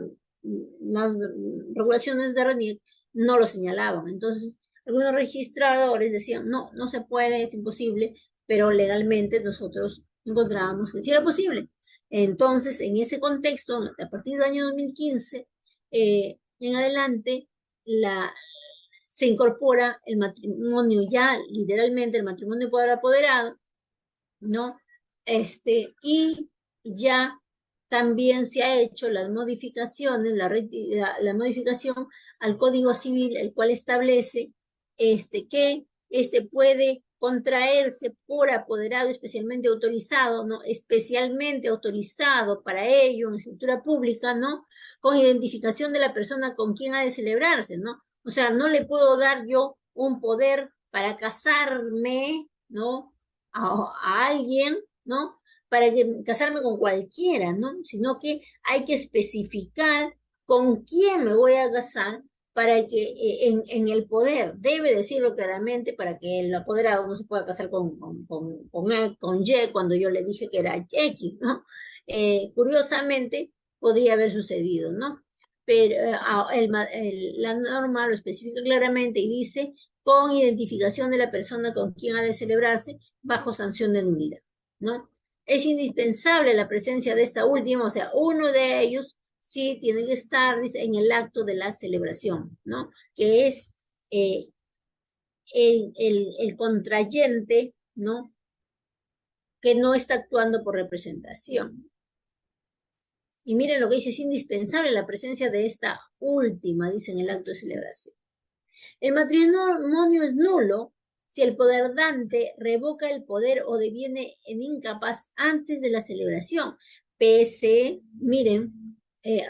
regulaciones de RENIEC no lo señalaban. Entonces, algunos registradores decían no se puede, es imposible, pero legalmente nosotros encontrábamos que sí era posible. Entonces, en ese contexto, a partir del año 2015, en adelante, se incorpora el matrimonio ya, literalmente el matrimonio por apoderado, ¿no? Y ya también se ha hecho las modificaciones, la modificación al Código Civil, el cual establece que puede contraerse por apoderado especialmente autorizado, ¿no? Especialmente autorizado para ello, en escritura pública, ¿no? Con identificación de la persona con quien ha de celebrarse, ¿no? O sea, no le puedo dar yo un poder para casarme, ¿no? A alguien, ¿no? Para casarme con cualquiera, ¿no? Sino que hay que especificar con quién me voy a casar para que en el poder, debe decirlo claramente para que el apoderado no se pueda casar con Y cuando yo le dije que era X, ¿no? Curiosamente, podría haber sucedido, ¿no? Pero la norma lo especifica claramente y dice con identificación de la persona con quien ha de celebrarse bajo sanción de nulidad, ¿no? Es indispensable la presencia de esta última, o sea, uno de ellos sí tiene que estar dice, en el acto de la celebración, ¿no? Que es el contrayente, ¿no? Que no está actuando por representación. Y miren lo que dice, es indispensable la presencia de esta última, dice en el acto de celebración. El matrimonio es nulo si el poder dante revoca el poder o deviene en incapaz antes de la celebración. Pese, miren,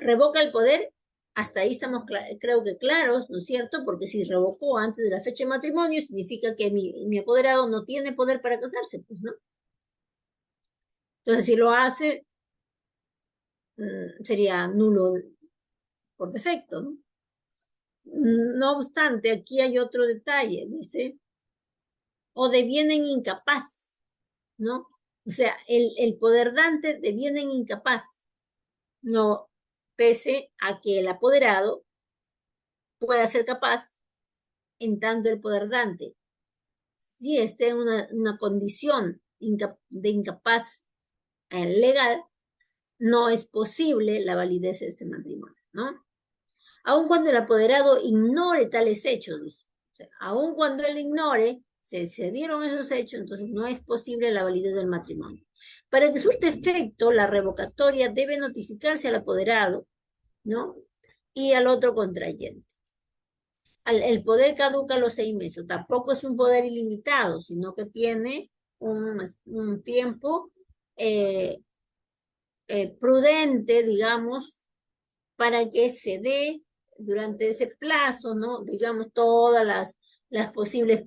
revoca el poder, hasta ahí estamos creo que claros, ¿no es cierto? Porque si revocó antes de la fecha de matrimonio, significa que mi apoderado no tiene poder para casarse, pues, ¿no? Entonces, si lo hace, sería nulo por defecto, ¿no? No obstante, aquí hay otro detalle, dice, o devienen incapaz, ¿no? O sea, el poder dante devienen incapaz, no, pese a que el apoderado pueda ser capaz, en tanto el poder dante, si esté en una condición de incapaz legal, no es posible la validez de este matrimonio, ¿no? Aun cuando el apoderado ignore tales hechos, dice. O sea, aun cuando él ignore, se dieron esos hechos, entonces no es posible la validez del matrimonio. Para que surte efecto, la revocatoria debe notificarse al apoderado, ¿no? Y al otro contrayente. El poder caduca a los 6 meses. Tampoco es un poder ilimitado, sino que tiene un tiempo prudente, digamos, para que se dé durante ese plazo, ¿no? Digamos, todas las posibles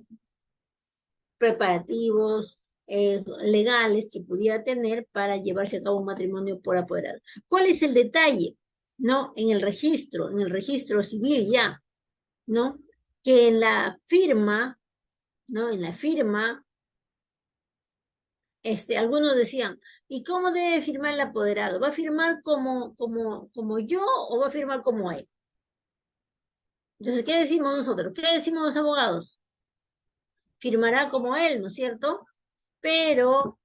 preparativos legales que pudiera tener para llevarse a cabo un matrimonio por apoderado. ¿Cuál es el detalle? ¿No? En el registro civil ya, ¿no? Que en la firma, ¿no? En la firma, algunos decían, ¿y cómo debe firmar el apoderado? ¿Va a firmar como yo o va a firmar como él? Entonces, ¿qué decimos nosotros? ¿Qué decimos los abogados? Firmará como él, ¿no es cierto? Pero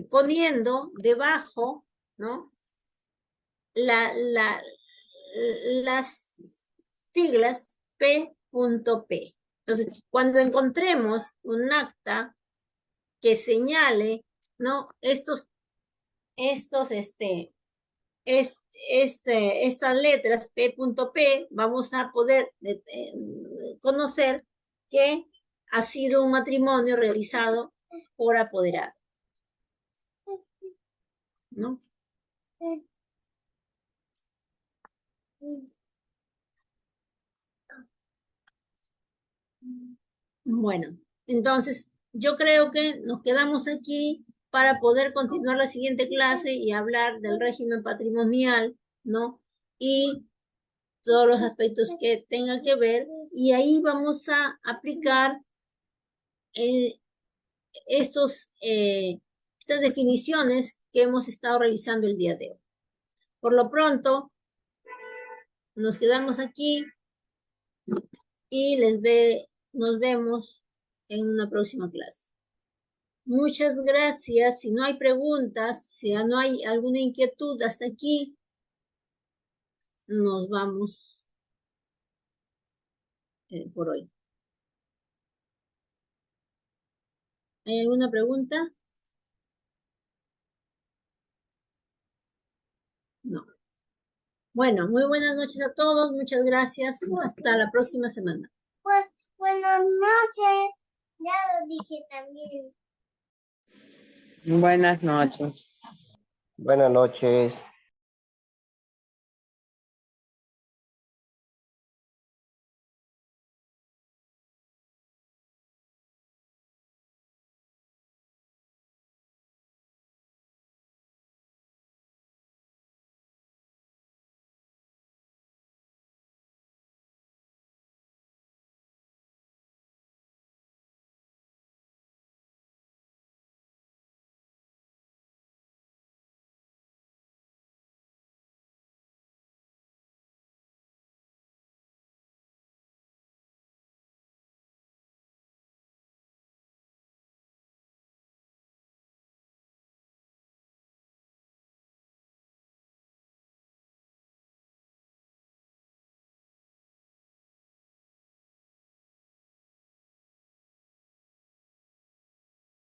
poniendo debajo, ¿no? La, las siglas P.P. Entonces, cuando encontremos un acta que señale, ¿no? Estas letras P.P, vamos a poder conocer que ha sido un matrimonio realizado por apoderado, ¿no? Bueno, entonces yo creo que nos quedamos aquí para poder continuar la siguiente clase y hablar del régimen patrimonial, ¿no? Y todos los aspectos que tengan que ver y ahí vamos a aplicar estas definiciones que hemos estado revisando el día de hoy. Por lo pronto, nos quedamos aquí y nos vemos en una próxima clase. Muchas gracias. Si no hay preguntas, si no hay alguna inquietud hasta aquí, nos vamos por hoy. ¿Hay alguna pregunta? No. Bueno, muy buenas noches a todos. Muchas gracias. Hasta la próxima semana. Pues buenas noches. Ya lo dije también. Buenas noches. Buenas noches.